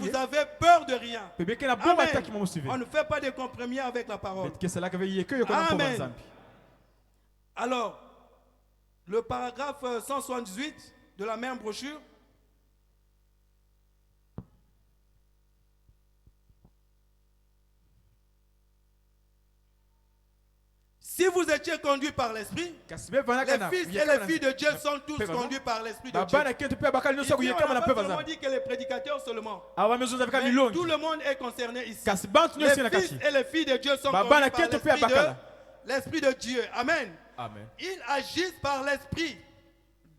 vous avez peur de rien. Amen. On ne fait pas de compromis avec la parole. Amen. Alors, le paragraphe 178 de la même brochure. Si vous étiez conduits par l'Esprit, les fils et les filles de Dieu sont tous conduits par l'Esprit de Dieu. Ici, on n'a pas seulement dit que les prédicateurs seulement. Mais tout le monde est concerné ici. Les fils et les filles de Dieu sont conduits par l'Esprit de Dieu. Amen. Ils agissent par l'Esprit.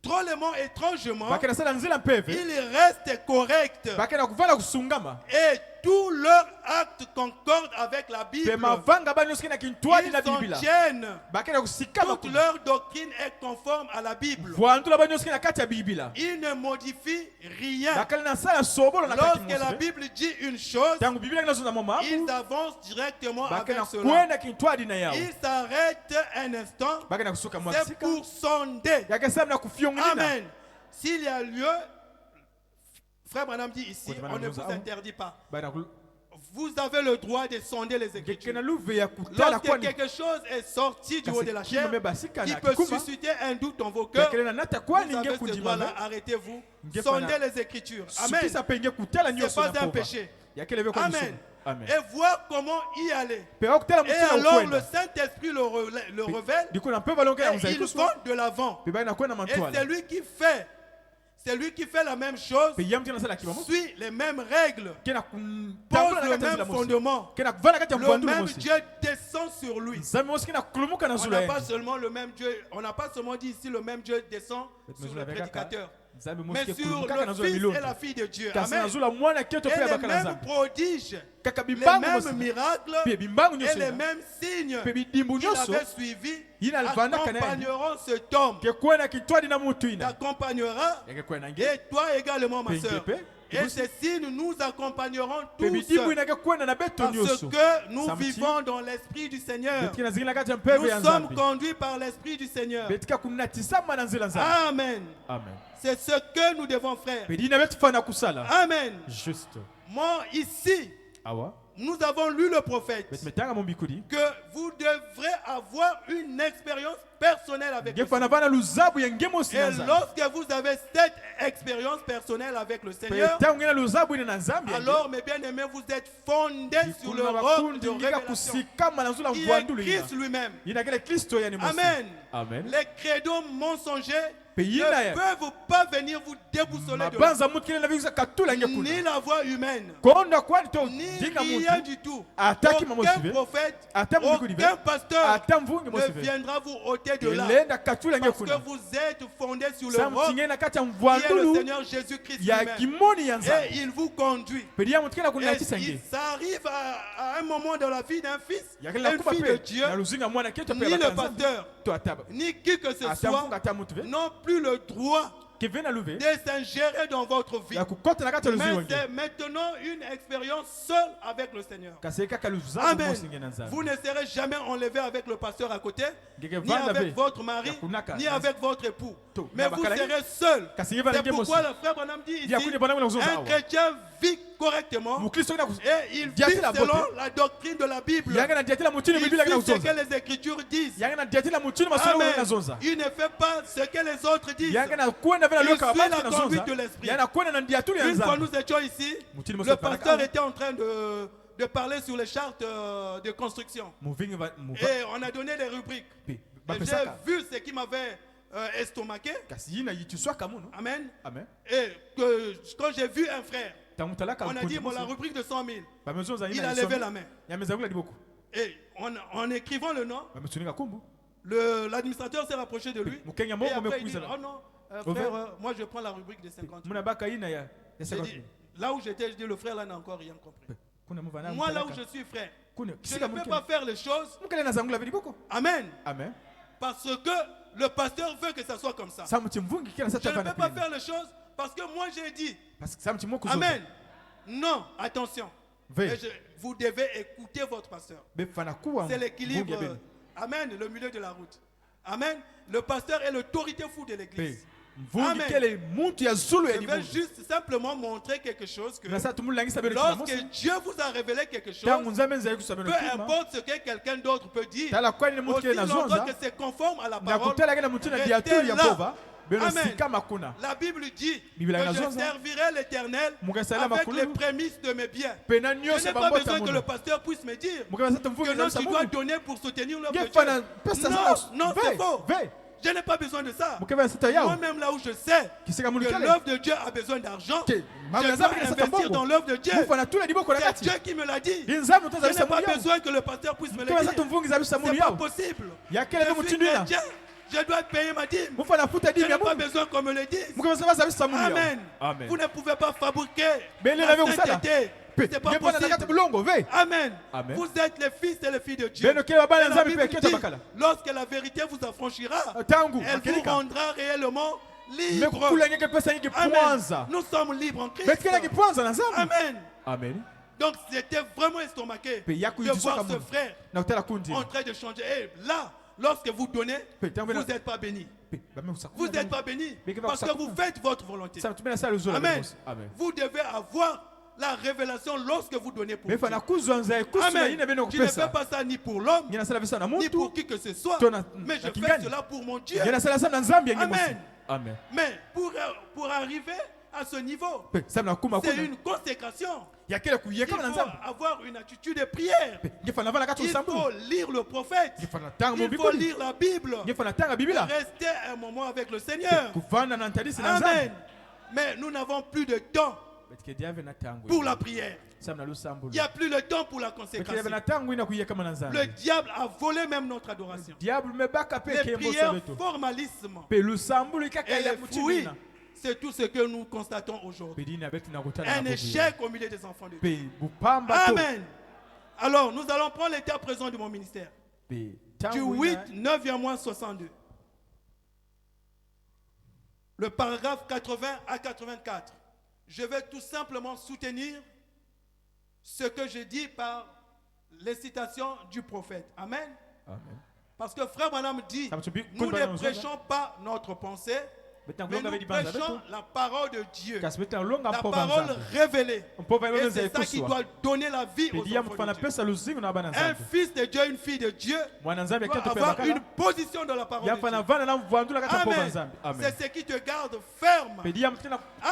Drôlement, étrangement, ils restent corrects. Et tous leurs actes concordent avec la Bible. Ils soutiennent. Toute leur doctrine est conforme à la Bible. Ils ne modifient rien. Lorsque la Bible dit une chose, ils avancent directement avec cela. Ils s'arrêtent un instant. C'est pour sonder. Amen. S'il y a lieu, Frère Branham dit ici, on ne vous interdit pas. Vous avez le droit de sonder les Écritures. Lorsque quelque chose est sorti du haut de la chair, qui peut susciter un doute en vos cœurs, vous avez ce droit-là, arrêtez-vous, sondez les Écritures. Amen. Ce n'est pas un péché. Amen. Et voir comment y aller. Et alors le Saint-Esprit le révèle et il va de l'avant. Et c'est lui qui fait. C'est lui qui fait la même chose, suit les mêmes règles, pose le même fondement. Le même Dieu descend sur lui. On n'a pas seulement le même Dieu, on n'a pas seulement dit ici le même Dieu descend sur le prédicateur, mais sur le fils et la fille de Dieu. Amen. Et les mêmes prodiges, les mêmes miracles et les mêmes signes qu'il avait suivis accompagneront cet homme. T'accompagnera et toi également, ma soeur. Et ces signes nous accompagneront tous parce que nous vivons dans l'Esprit du Seigneur. Nous sommes conduits par l'Esprit du Seigneur. Amen. C'est ce que nous devons faire. Amen. Moi ici, nous avons lu le prophète que vous devrez avoir une expérience personnelle avec le Seigneur. Et lorsque vous avez cette expérience personnelle avec le Seigneur, alors mes bien-aimés, vous êtes fondés sur le roc de révélation qui est Christ lui-même. Amen. Les credos mensongers ne peuvent pas venir vous déboussoler de là. Ni la voix humaine, ni rien du tout. Aucun prophète, aucun pasteur ne viendra vous ôter de là. Parce que vous êtes fondés sur le roc qui est le Seigneur Jésus-Christ lui-même. Et il vous conduit. Et ça arrive à un moment dans la vie d'un fils, une fille de Dieu, ni le pasteur, ni qui que ce soit, non plus le droit de s'ingérer dans votre vie. Mais c'est maintenant une expérience seule avec le Seigneur. Amen. Vous ne serez jamais enlevé avec le pasteur à côté, ni avec votre mari, ni avec votre époux. Mais vous serez seul. C'est pourquoi le frère Branham dit ici, un chrétien vit correctement et il vit selon la doctrine de la Bible. Il vit ce que les Écritures disent. Amen. Il ne fait pas ce que les autres disent. Il suit la conduite de l'Esprit. Une fois nous étions ici, le pasteur était en train de parler sur les chartes de construction. Et on a donné des rubriques. Et j'ai vu ce qui m'avait estomaqué. Amen. Et quand j'ai vu un frère, on a dit bon, la rubrique de 100 000. Il a levé la main. Et en écrivant le nom, l'administrateur s'est rapproché de lui. Et après il dit oh non, frère, moi je prends la rubrique de 50 000. Là où j'étais, je dis le frère là n'a encore rien compris. Moi là où je suis frère, je ne peux pas faire les choses. Amen. Parce que le pasteur veut que ça soit comme ça. Je ne peux pas faire les choses parce que moi j'ai dit. Amen. Non, attention. Vous devez écouter votre pasteur. C'est l'équilibre. Amen. Le milieu de la route. Amen. Le pasteur est l'autorité fou de l'église. Amen. Je vais juste simplement montrer quelque chose que lorsque Dieu vous a révélé quelque chose, peu importe ce que quelqu'un d'autre peut dire, aussi longtemps que c'est conforme à la parole, restez là. Amen. La Bible dit que je servirai l'Éternel avec les prémices de mes biens. Je n'ai pas besoin que le pasteur puisse me dire que non, tu dois donner pour soutenir l'œuvre de Dieu. Non, c'est faux. Je n'ai pas besoin de ça. Moi-même, là où je sais que l'œuvre de Dieu a besoin d'argent, je dois investir dans l'œuvre de Dieu. C'est Dieu qui me l'a dit. Je n'ai pas besoin que le pasteur puisse me le dire. C'est pas possible. Je suis chrétien. Je dois payer ma dîme. Je n'ai pas besoin qu'on me le dise. Amen. Vous ne pouvez pas fabriquer la sainteté. C'est pas possible. Amen. Vous êtes les fils et les filles de Dieu. Et la Bible dit, lorsque la vérité vous affranchira, elle vous rendra réellement libre. Amen. Nous sommes libres en Christ. Amen. Donc c'était vraiment estomaqué de voir ce frère en train de changer. Et là, lorsque vous donnez, vous n'êtes pas béni. Vous n'êtes pas béni parce que vous faites votre volonté. Amen. Vous devez avoir la révélation lorsque vous donnez pour Dieu. Amen. Je ne fais pas ça ni pour l'homme, ni pour qui que ce soit, mais je fais cela pour mon Dieu. Amen. Mais pour arriver à ce niveau, c'est une consécration. Il faut avoir une attitude de prière. Il faut lire le prophète. Il faut lire la Bible. Rester un moment avec le Seigneur. Amen. Mais nous n'avons plus de temps pour la prière. Il n'y a plus de temps pour la consécration. Le diable a volé même notre adoration. Les prières formalisme et les fruits, c'est tout ce que nous constatons aujourd'hui. Un échec au milieu des enfants de Dieu. Amen. Alors, nous allons prendre l'état présent de mon ministère. Du 8, 9e mois 62. Le paragraphe 80 à 84. Je vais tout simplement soutenir ce que je dis par les citations du prophète. Amen. Parce que frère Branham dit, nous ne prêchons pas notre pensée, mais nous prêchons la parole de Dieu, la parole révélée. Et c'est ça qui doit donner la vie aux enfants de Dieu. Un fils de Dieu, une fille de Dieu doit avoir une position dans la parole de Dieu. Amen. C'est ce qui te garde ferme.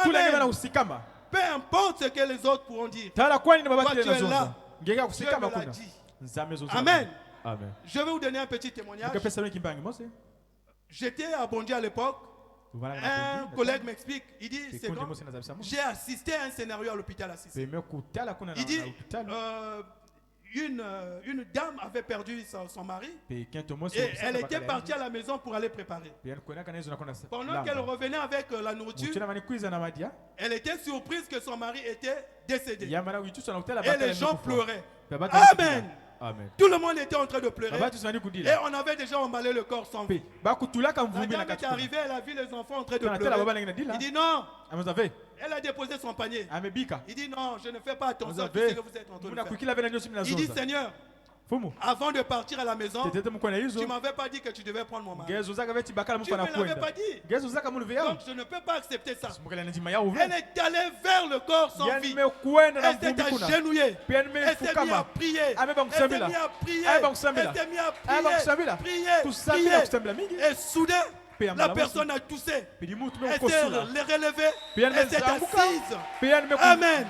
Amen. Peu importe ce que les autres pourront dire. Toi, tu es là. Dieu me l'a dit. Amen. Je vais vous donner un petit témoignage. J'étais à Bondy à l'époque. Un collègue m'explique, il dit, c'est bon, j'ai assisté à un scénario à l'hôpital assisté. Il dit, une dame avait perdu son mari et elle était partie à la maison pour aller préparer. Pendant qu'elle revenait avec la nourriture, elle était surprise que son mari était décédé. Et les gens pleuraient. Amen. Tout le monde était en train de pleurer. Et on avait déjà emballé le corps sans vie. La dame est arrivée, elle a vu les enfants en train de pleurer. Il dit non. Elle a déposé son panier. Il dit non, je ne fais pas attention à tout ce que vous êtes en train de faire. Il dit Seigneur, avant de partir à la maison, tu ne m'avais pas dit que tu devais prendre mon mari. Tu ne me l'avais pas dit. Donc je ne peux pas accepter ça. Elle est allée vers le corps sans vie. Elle s'est agenouillée. Elle s'est mise à prier. Elle s'est mise à prier. Elle s'est mise à prier. Et soudain, la personne a toussé. Elle s'est relevée. Elle s'est assise. Amen.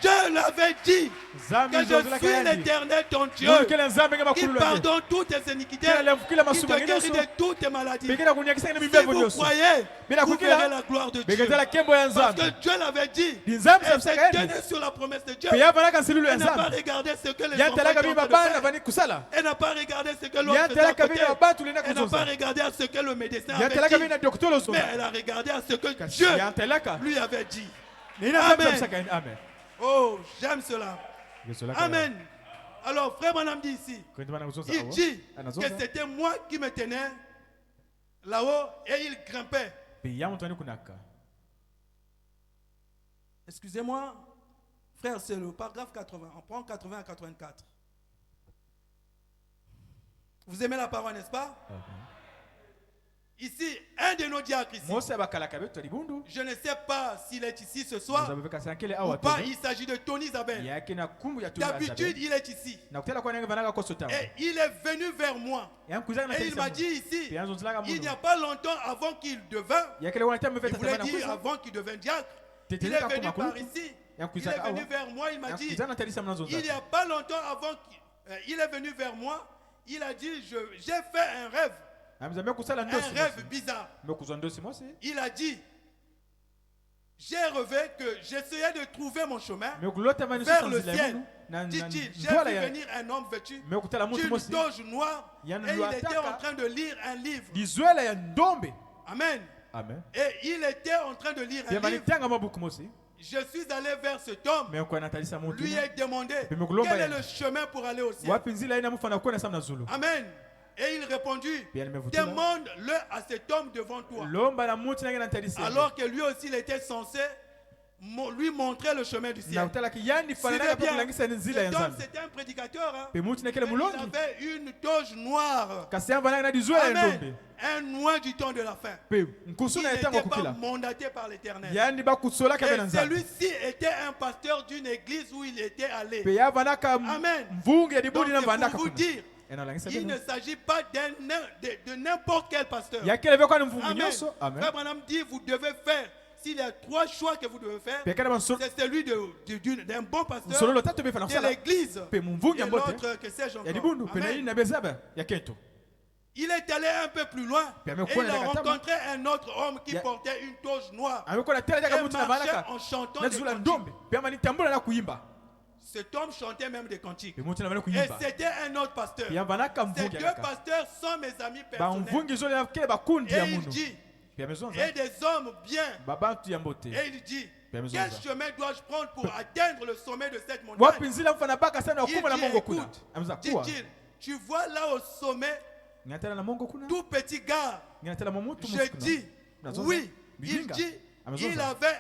Dieu l'avait dit que je suis l'Éternel ton Dieu qui pardonne toutes tes iniquités, qui te guérit de toutes tes maladies. Si vous croyez, vous verrez la gloire de Dieu. Parce que Dieu l'avait dit. Elle s'est tenue sur la promesse de Dieu. Elle n'a pas regardé ce que les enfants font. Elle n'a pas regardé ce que l'autre faisait à côté. Elle n'a pas regardé à ce que le médecin avait dit. Mais elle a regardé à ce que Dieu lui avait dit. Amen. Oh, j'aime cela. Amen. Alors, frère Branham dit ici, il dit que c'était moi qui me tenais là-haut et il grimpait. Excusez-moi, Frère, c'est le paragraphe 80. On prend 80 à 84. Vous aimez la parole, n'est-ce pas? Ici, un de nos diacres ici. Je ne sais pas s'il est ici ce soir ou pas. Il s'agit de Tony Isabelle. D'habitude, il est ici. Et il est venu vers moi. Et il m'a dit ici, il n'y a pas longtemps avant qu'il devint, il voulait dire avant qu'il devienne diacre, il est venu par ici. Il est venu vers moi, il m'a dit, il n'y a pas longtemps avant qu'il est venu vers moi, il a dit, j'ai fait un rêve. Un rêve bizarre. Il a dit, j'ai rêvé que j'essayais de trouver mon chemin vers le ciel. Dit-il, j'ai vu venir un homme vêtu d'une toge noire et il était en train de lire un livre. Amen. Et il était en train de lire un livre. Je suis allé vers cet homme, lui ai demandé quel est le chemin pour aller au ciel. Amen. Et il répondit, demande-le à cet homme devant toi. Alors que lui aussi il était censé lui montrer le chemin du ciel. Cet homme c'était un prédicateur. Hein? Il avait une toge noire. Amen. Un noir du temps de la fin. Il n'était pas mandaté par l'Éternel. Et celui-ci était un pasteur d'une église où il était allé. Amen. Donc c'est pour vous dire, il ne s'agit pas de n'importe quel pasteur. Amen. Frère Branham dit, vous devez faire, s'il y a 3 choix que vous devez faire, c'est celui d'un bon pasteur, de l'église, et l'autre que c'est Jean-Claude. Il est allé un peu plus loin et il a rencontré un autre homme qui portait une toge noire et marchait en chantant des cantiques. Cet homme chantait même des cantiques. Et c'était un autre pasteur. Ces 2 pasteurs sont mes amis personnels. Et il dit, et des hommes bien. Et il dit, quel chemin dois-je prendre pour atteindre le sommet de cette montagne? Il dit, écoute, dit-il, tu vois là au sommet, tout petit gars. Je dis, oui. Il dit, il avait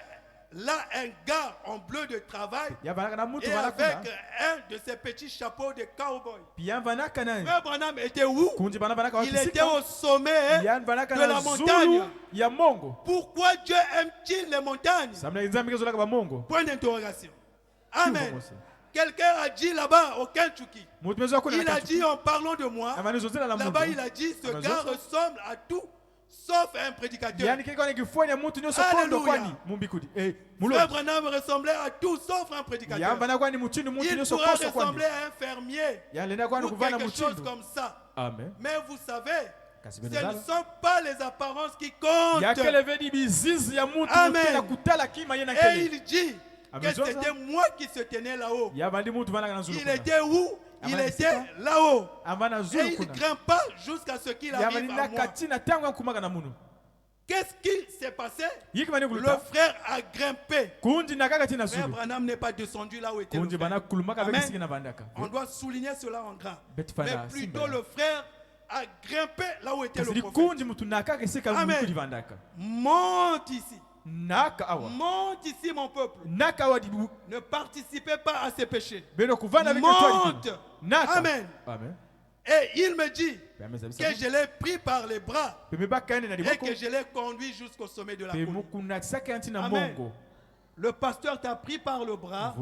là un gars en bleu de travail et avec un de ses petits chapeaux de cowboy. Frère Branham était où? Il était au sommet de la montagne. Pourquoi Dieu aime-t-il les montagnes? Point d'interrogation. Amen. Quelqu'un a dit là-bas au Kentucky, il a dit en parlant de moi, là-bas il a dit ce gars ressemble à tout sauf un prédicateur. Alléluia. Frère Branham ressemblait à tout sauf un prédicateur. Il pourrait ressembler à un fermier ou quelque chose comme ça. Amen. Mais vous savez, ce ne sont pas les apparences qui comptent. Amen. Et il dit que c'était moi qui se tenais là-haut. Il était où? Il était là-haut. Et il ne grimpa jusqu'à ce qu'il arrive à moi. Qu'est-ce qui s'est passé? Le frère a grimpé. Frère Branham n'est pas descendu là où était le frère. Amen. On doit souligner cela en gras. Mais plutôt le frère a grimpé là où était le prophète. Amen. Monte ici. Monte ici mon peuple. Ne participez pas à ces péchés. Monte. Amen. Et il me dit que je l'ai pris par les bras et que je l'ai conduit jusqu'au sommet de la colline. Amen. Le pasteur t'a pris par le bras,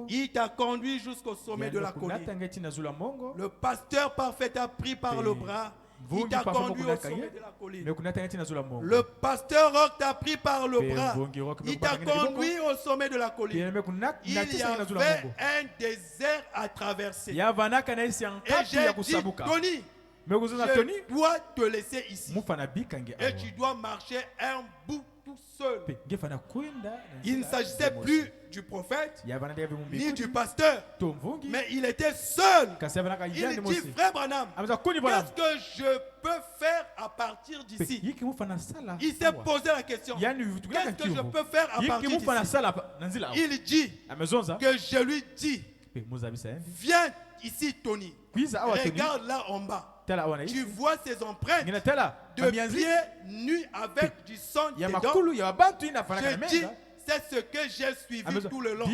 il t'a conduit jusqu'au sommet de la colline. Le pasteur parfait t'a pris par le bras, il t'a conduit au sommet de la colline. Le pasteur Rock t'a pris par le bras, il t'a conduit au sommet de la colline. Il y avait un désert à traverser. Et j'ai dit, Tony, je dois te laisser ici. Et tu dois marcher un bout tout seul. Il ne s'agissait plus du prophète ni du pasteur, mais il était seul. Il dit, frère Branham, qu'est-ce que je peux faire à partir d'ici? Il s'est posé la question, qu'est-ce que je peux faire à partir d'ici? Il dit que je lui dis, viens ici Tony, regarde là en bas. Tu vois ces empreintes de pieds nus avec du sang dedans. Je dis, C'est ce que j'ai suivi tout le long.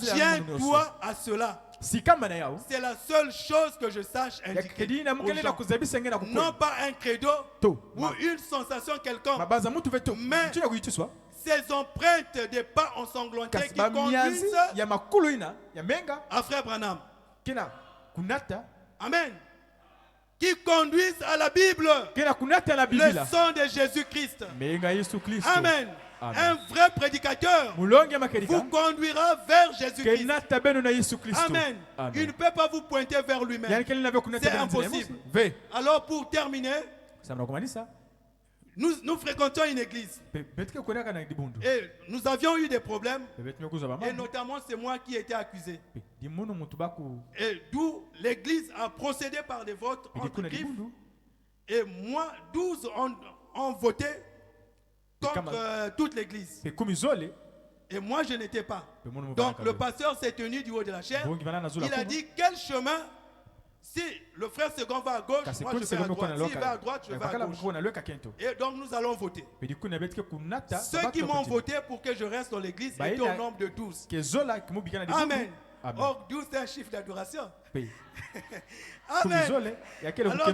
Tiens-toi à cela. C'est la seule chose que je sache indiquer aux gens. Non pas un credo ou une sensation quelconque, mais ces empreintes des pas ensanglantés qui conduisent à Frère Branham. Amen. Qui conduisent à la Bible. Le sang de Jésus-Christ. Amen. Un vrai prédicateur vous conduira vers Jésus-Christ. Amen. Il ne peut pas vous pointer vers lui-même. C'est impossible. Alors pour terminer, nous fréquentons une église. Et nous avions eu des problèmes. Et notamment c'est moi qui étais accusé. Et d'où l'église a procédé par des votes entre griffes. Et moi, 12 ont voté contre toute l'église. Et moi je n'étais pas. Donc le pasteur s'est tenu du haut de la chaire. Il a dit quel chemin. Si le frère second va à gauche, moi je vais à droite. S'il va à droite, je vais à gauche. Et donc nous allons voter. Ceux qui m'ont voté pour que je reste dans l'église étaient au nombre de 12. Amen. Or 12 c'est un chiffre d'adoration. Amen. Alors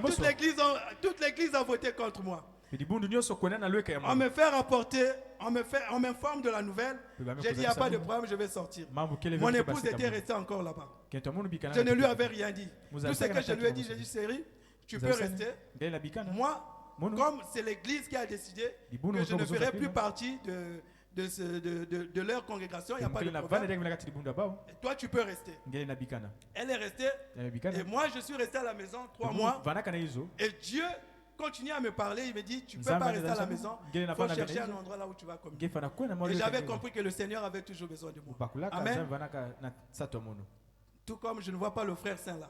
toute l'église a voté contre moi. On me fait rapporter, on m'informe de la nouvelle. J'ai dit, il n'y a pas de problème, je vais sortir. Mon épouse était restée encore là-bas. Je ne lui avais rien dit. Tout ce que je lui ai dit, j'ai dit, chérie, tu peux rester. Moi, comme c'est l'église qui a décidé que je ne ferai plus partie de leur congrégation, il n'y a pas de problème. Et toi, tu peux rester. Elle est restée. Et moi, je suis resté à la maison 3 mois. Et Dieu continue à me parler, il me dit tu ne peux pas rester à la maison, il faut chercher un endroit là où tu vas communier. Et j'avais compris que le Seigneur avait toujours besoin de moi. Amen. Tout comme je ne vois pas le frère Saint là.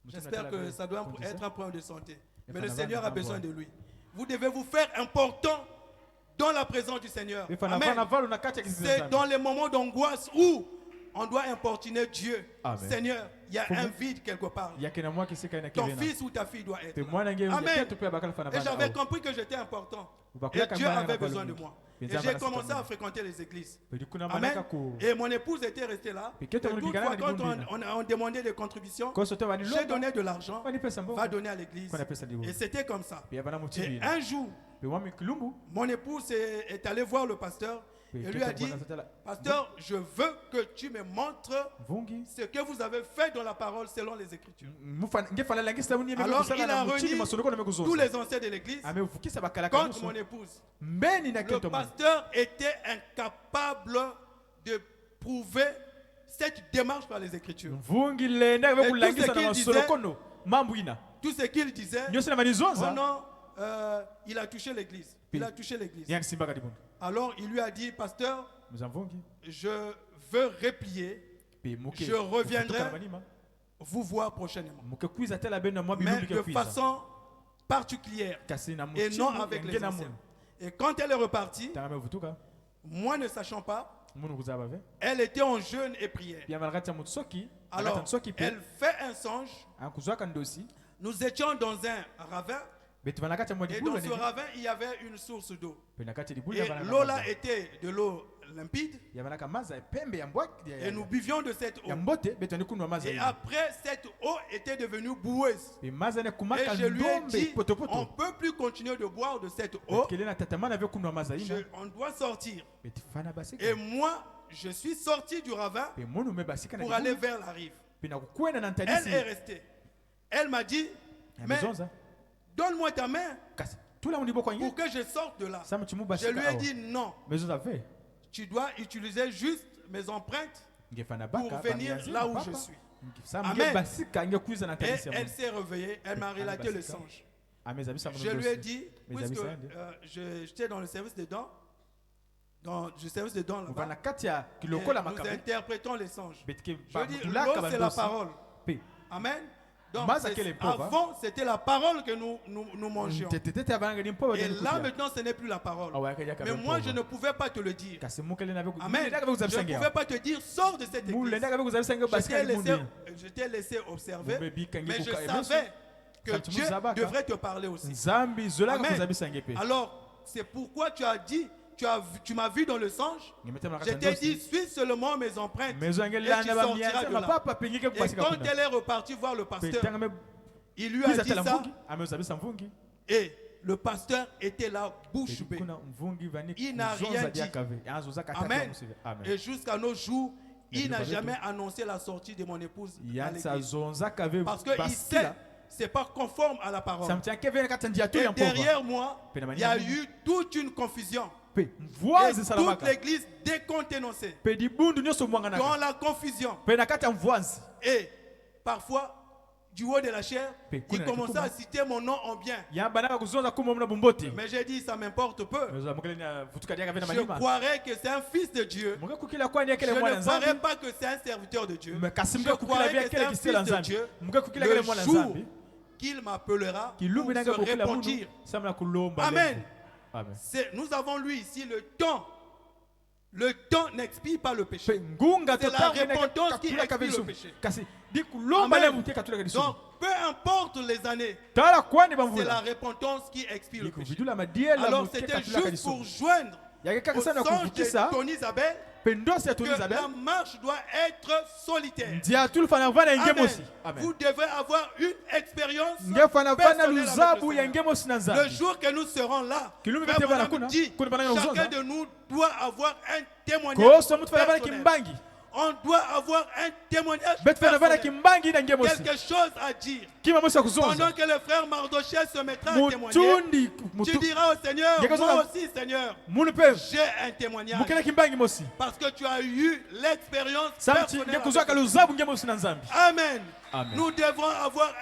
J'espère que ça doit être un problème de santé. Mais le Seigneur a besoin de lui. Vous devez vous faire important dans la présence du Seigneur. Amen. C'est dans les moments d'angoisse où on doit importuner Dieu. Amen. Seigneur, il y a un vide quelque part. Ton fils ou ta fille doit être là. Amen. Et j'avais compris que j'étais important. Et Dieu avait besoin de moi. Et j'ai commencé à fréquenter les églises. Amen. Et mon épouse était restée là. Et toutefois, quand on demandait des contributions, j'ai donné de l'argent, va donner à l'église. Et c'était comme ça. Et un jour, mon épouse est allée voir le pasteur. Et lui a dit, pasteur, je veux que tu me montres ce que vous avez fait dans la parole selon les Écritures. Alors il a réuni tous les anciens de l'église contre mon épouse. Le pasteur était incapable de prouver cette démarche par les Écritures. Tout ce qu'il disait, oh non, il a touché l'église. Il a touché l'église. Alors il lui a dit, pasteur, je veux replier, je reviendrai vous voir prochainement. Mais de façon particulière et non avec les anciens. Et quand elle est repartie, moi ne sachant pas, elle était en jeûne et prière. Alors elle fait un songe. Nous étions dans un ravin. Et dans ce ravin, il y avait une source d'eau. Et l'eau là était de l'eau limpide. Et nous buvions de cette eau. Et après, cette eau était devenue boueuse. Et je lui ai dit, on ne peut plus continuer de boire de cette eau. On doit sortir. Et moi, je suis sorti du ravin pour aller vers la rive. Elle est restée. Elle m'a dit, mais donne-moi ta main pour que je sorte de là. Je lui ai dit non. Tu dois utiliser juste mes empreintes pour venir là où je suis. Amen. Et elle s'est réveillée. Elle m'a relaté le songe. Je lui ai dit, puisque j'étais dans le service des dents, là-bas, et nous interprétons les songes. Je dis, l'eau c'est la parole. Amen. Donc, avant, c'était la parole que nous mangions. Et là, maintenant, ce n'est plus la parole. Mais moi, je ne pouvais pas te le dire. Amen. Je ne pouvais pas te dire, sors de cette église. Je t'ai laissé observer, mais je savais que Dieu devrait te parler aussi. Amen. Alors, c'est pourquoi tu as dit tu m'as vu dans le songe, je t'ai dit, suis seulement mes empreintes et tu sortiras de là. Et quand elle est repartie voir le pasteur, il lui a dit ça. Et le pasteur était là, bouche bée. Il n'a rien dit. Amen. Et jusqu'à nos jours, il n'a jamais annoncé la sortie de mon épouse à l'église. Parce qu'il sait, ce n'est pas conforme à la parole. Et derrière moi, il y a eu toute une confusion. Et toute l'église décontenancée dans la confusion. Et parfois, du haut de la chair, il commençait à citer mon nom en bien. Mais j'ai dit, ça m'importe peu. Je croirais que c'est un fils de Dieu. Je ne croirais pas que c'est un serviteur de Dieu. Je croirais que c'est un fils de Dieu. Le jour qu'il m'appellera pour se repentir. Amen. Nous avons lu ici le temps. Le temps n'expie pas le péché. C'est la repentance qui expie le péché. Amen. Donc, peu importe les années, c'est la repentance qui expie le péché. Alors, c'était juste pour joindre au songe de Tony Isabelle que la marche doit être solitaire. Amen. Vous devez avoir une expérience personnelle avec le Seigneur. Le jour que nous serons là, chacun de nous doit avoir un témoignage personnel. On doit avoir un témoignage personnel. Quelque chose à dire. Pendant que le frère Mardoché se mettra à témoigner, tu diras au Seigneur, moi aussi Seigneur, j'ai un témoignage. Parce que tu as eu l'expérience personnelle. Amen. Nous devons avoir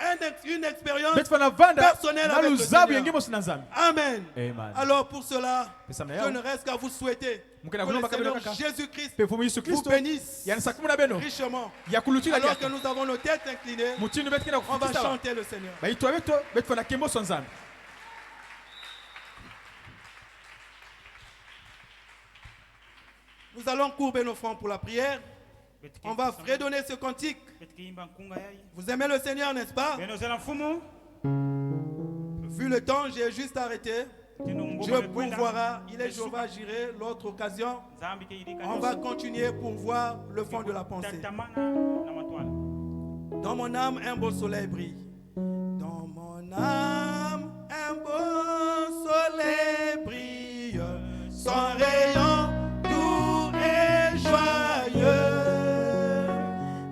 une expérience personnelle avec le Seigneur. Amen. Alors pour cela, je ne reste qu'à vous souhaiter que le Seigneur Jésus-Christ vous bénisse richement. Alors que nous avons nos têtes inclinées, on va chanter le Seigneur. Nous allons courber nos fronts pour la prière. On va fredonner ce cantique. Vous aimez le Seigneur, n'est-ce pas? Vu le temps, j'ai juste arrêté. Dieu pourvoira. Il est Jéhovah Jireh. L'autre occasion, on va continuer pour voir le fond de la pensée. Dans mon âme, un beau soleil brille. Dans mon âme, un beau soleil brille. Son rayon doux et joyeux.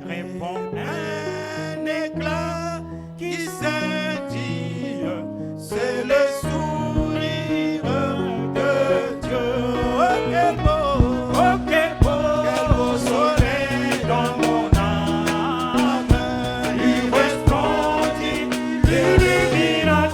Répond un éclat qui scintille. C'est le sourire de Dieu. Oh, quel beau, oh, quel beau soleil dans mon âme. Il resplendit d'illumination.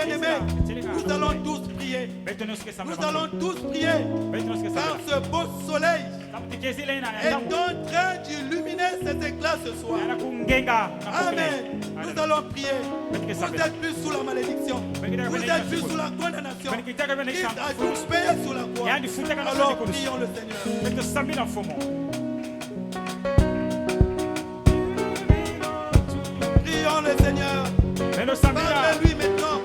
bien-aimés, nous allons tous prier. Nous allons tous prier. Car ce beau soleil est en train d'illuminer cet éclat ce soir. Amen. Nous allons prier. Vous êtes plus sous la malédiction. Vous êtes plus sous la condamnation. Christ a tout payé sous la croix. Alors prions le Seigneur. Prions le Seigneur. Parlez-lui maintenant.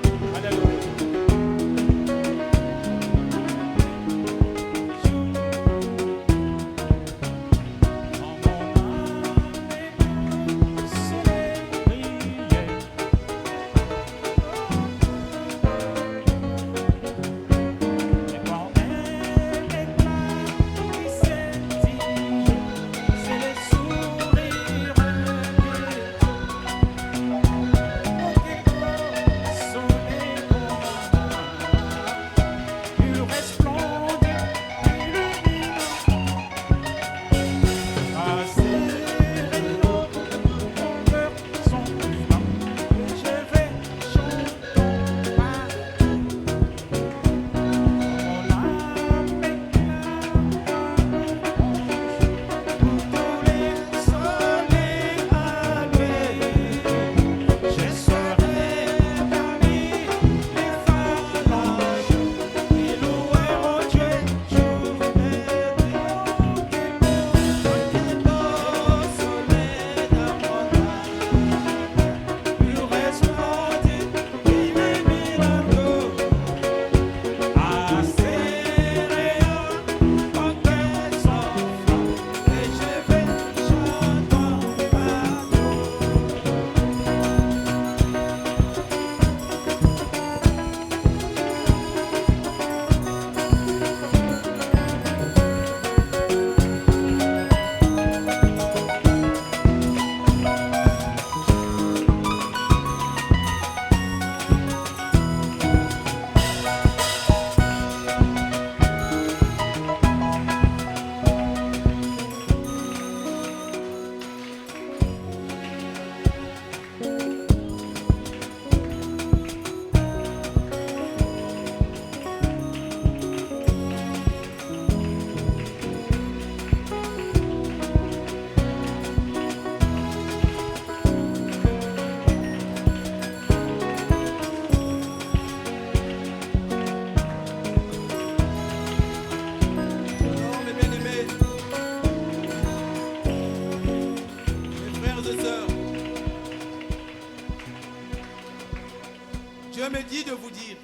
Dieu me dit de vous dire,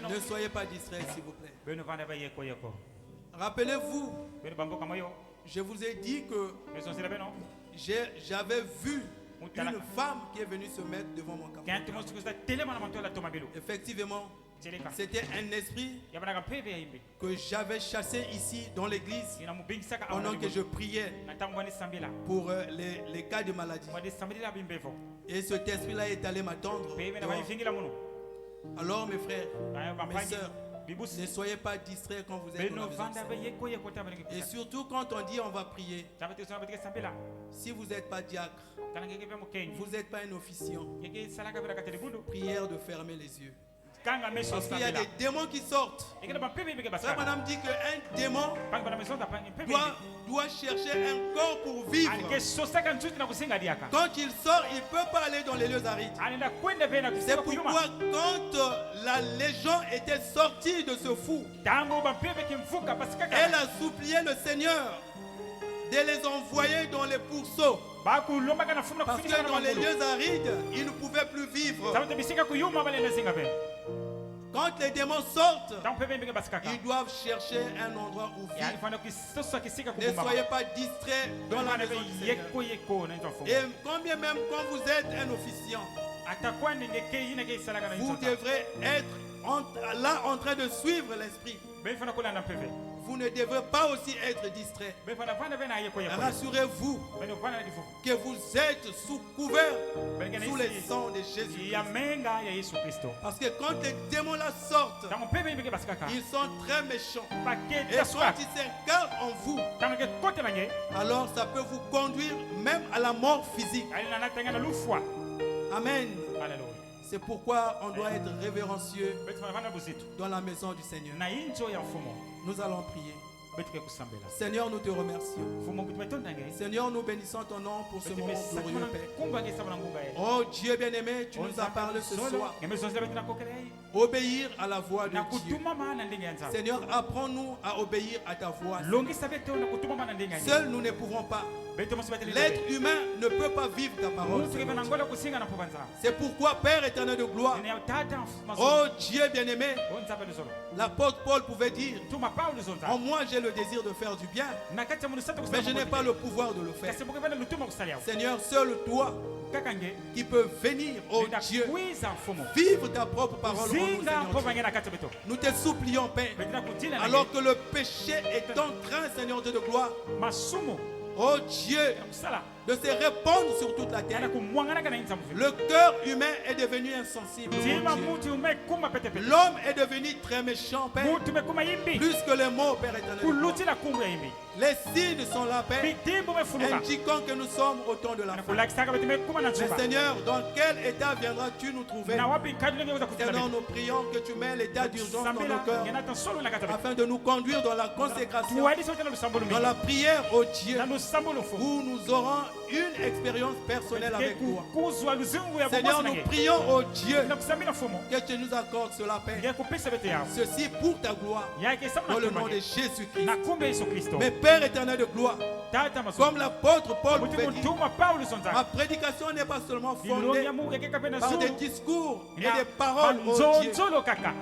ne soyez pas distraits s'il vous plaît. Rappelez-vous, je vous ai dit que j'avais vu une femme qui est venue se mettre devant mon capot. Effectivement, c'était un esprit que j'avais chassé ici dans l'église pendant que je priais pour les cas de maladie. Et cet esprit-là est allé m'attendre. Alors mes frères, mes sœurs, ne soyez pas distraits quand vous êtes dans la maison. Et surtout quand on dit on va prier, si vous n'êtes pas diacre, vous n'êtes pas un officiant, prière de fermer les yeux. Parce qu'il y a des démons qui sortent. Ça, madame dit qu'un démon doit chercher un corps pour vivre. Quand il sort, il ne peut pas aller dans les lieux arides. C'est pourquoi quand la légion était sortie de ce fou, elle a supplié le Seigneur de les envoyer dans les pourceaux. Parce que dans les lieux arides, ils ne pouvaient plus vivre. Quand les démons sortent, ils doivent chercher un endroit où vivre. Ne soyez pas distraits dans la maison du Seigneur. Et combien même quand vous êtes un officiant, vous devrez être là en train de suivre l'esprit. Vous ne devrez pas aussi être distrait. Rassurez-vous que vous êtes sous couvert, sous le sang de Jésus. Parce que quand les démons là sortent, ils sont très méchants. Et quand ils s'incarnent en vous, alors ça peut vous conduire même à la mort physique. Amen. C'est pourquoi on doit être révérencieux dans la maison du Seigneur. Nous allons prier. Seigneur, nous te remercions. Seigneur, nous bénissons ton nom pour ce moment glorieux, Père. Oh Dieu bien-aimé, tu nous as parlé ce soir. Obéir à la voix de Dieu. Seigneur, apprends-nous à obéir à ta voix. Seuls nous ne pouvons pas. L'être humain ne peut pas vivre ta parole. C'est pourquoi, Père éternel de gloire, oh Dieu bien-aimé, l'apôtre Paul pouvait dire: en moi j'ai le désir de faire du bien, mais je n'ai pas le pouvoir de le faire. Seigneur, seul toi qui peux venir, oh Dieu, vivre ta propre parole. Nous te supplions, Père, alors que le péché est en train, Seigneur Dieu de gloire, oh Dieu, de se répandre sur toute la terre. Le cœur humain est devenu insensible. L'homme est devenu très méchant, Père. Plus que les mots, Père éternel. Les signes sont là, Père, indiquant que nous sommes au temps de la fin. Mais Seigneur, dans quel état viendras-tu nous trouver? Seigneur, nous prions que tu mets l'état d'urgence dans nos cœurs, afin de nous conduire dans la consécration, dans la prière au Dieu, où nous aurons une expérience personnelle avec toi. Seigneur, nous prions au Dieu que tu nous accordes cela, Père. Ceci pour ta gloire, dans le nom de Jésus-Christ. Mais Père éternel de gloire, comme l'apôtre Paul pouvait dire, ma prédication n'est pas seulement fondée par des discours et des paroles au Dieu,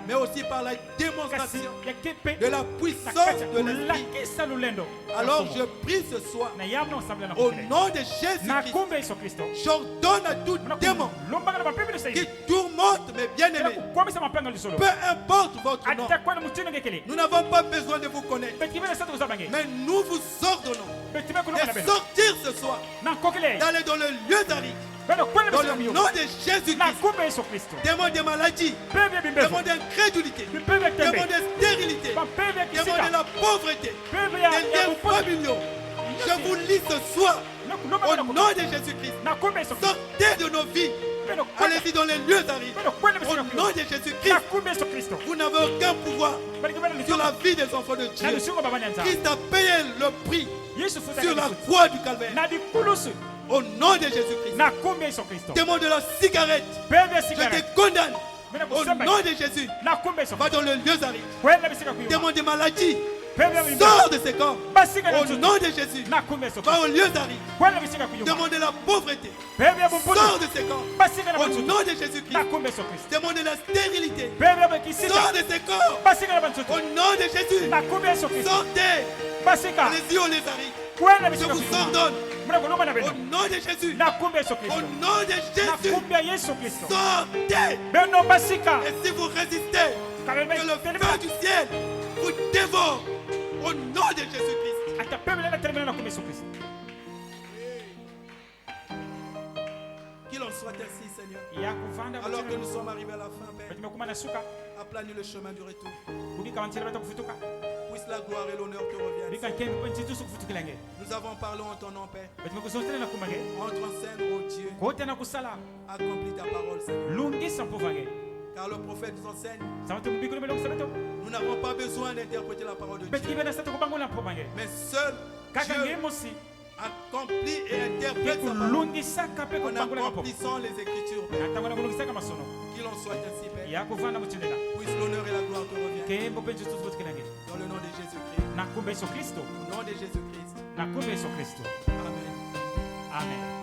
mais aussi par la démonstration de la puissance de l'Esprit. Alors je prie ce soir, au nom de Jésus-Christ, j'ordonne à tout démon qui tourmente mes bien-aimés, peu importe votre nom, nous n'avons pas besoin de vous connaître, mais nous vous ordonnons de sortir ce soir, d'aller dans le lieu d'arrêt. Dans le nom de Jésus-Christ, démon de maladie, démon d'incrédulité, démon de stérilité, démon de la pauvreté, des liens familiaux, je vous lis ce soir, au nom de Jésus-Christ, sortez de nos vies. Allez-y dans les lieux d'arrêt. Au nom de Jésus-Christ, vous n'avez aucun pouvoir sur la vie des enfants de Dieu. Christ a payé le prix sur la croix du Calvaire. Au nom de Jésus-Christ, démon de la cigarette, je te condamne. Au nom de Jésus, va dans le lieu d'arrêt. Démon de maladie, sors de ces corps. Au nom de Jésus, va au lieu d'arrêt. Démon de la pauvreté, sors de ces corps. Au nom de Jésus-Christ, démon de la stérilité, sors de ces corps. Au nom de Jésus, sortez. Allez-y, on les arrête. Je vous ordonne. Au nom de Jésus. Au nom de Jésus. Sortez. Et si vous résistez, que le feu du ciel vous dévore. Au nom de Jésus-Christ. Qu'il en soit ainsi, Seigneur. Alors que nous sommes arrivés à la fin, Père, aplanis le chemin du retour. Puisse la gloire et l'honneur te reviennent. Nous avons parlé en ton nom, Père. Entre en scène, ô Dieu. Accomplis ta parole, Seigneur. Car le prophète nous enseigne, nous n'avons pas besoin d'interpréter la parole de Dieu, mais seul Dieu accomplit et interprète sa parole en accomplissant les Écritures. Qu'il en soit ainsi, Père. Puisse l'honneur et la gloire te reviennent. Dans le nom de Jésus-Christ. Au nom de Jésus-Christ. Amen. Amen.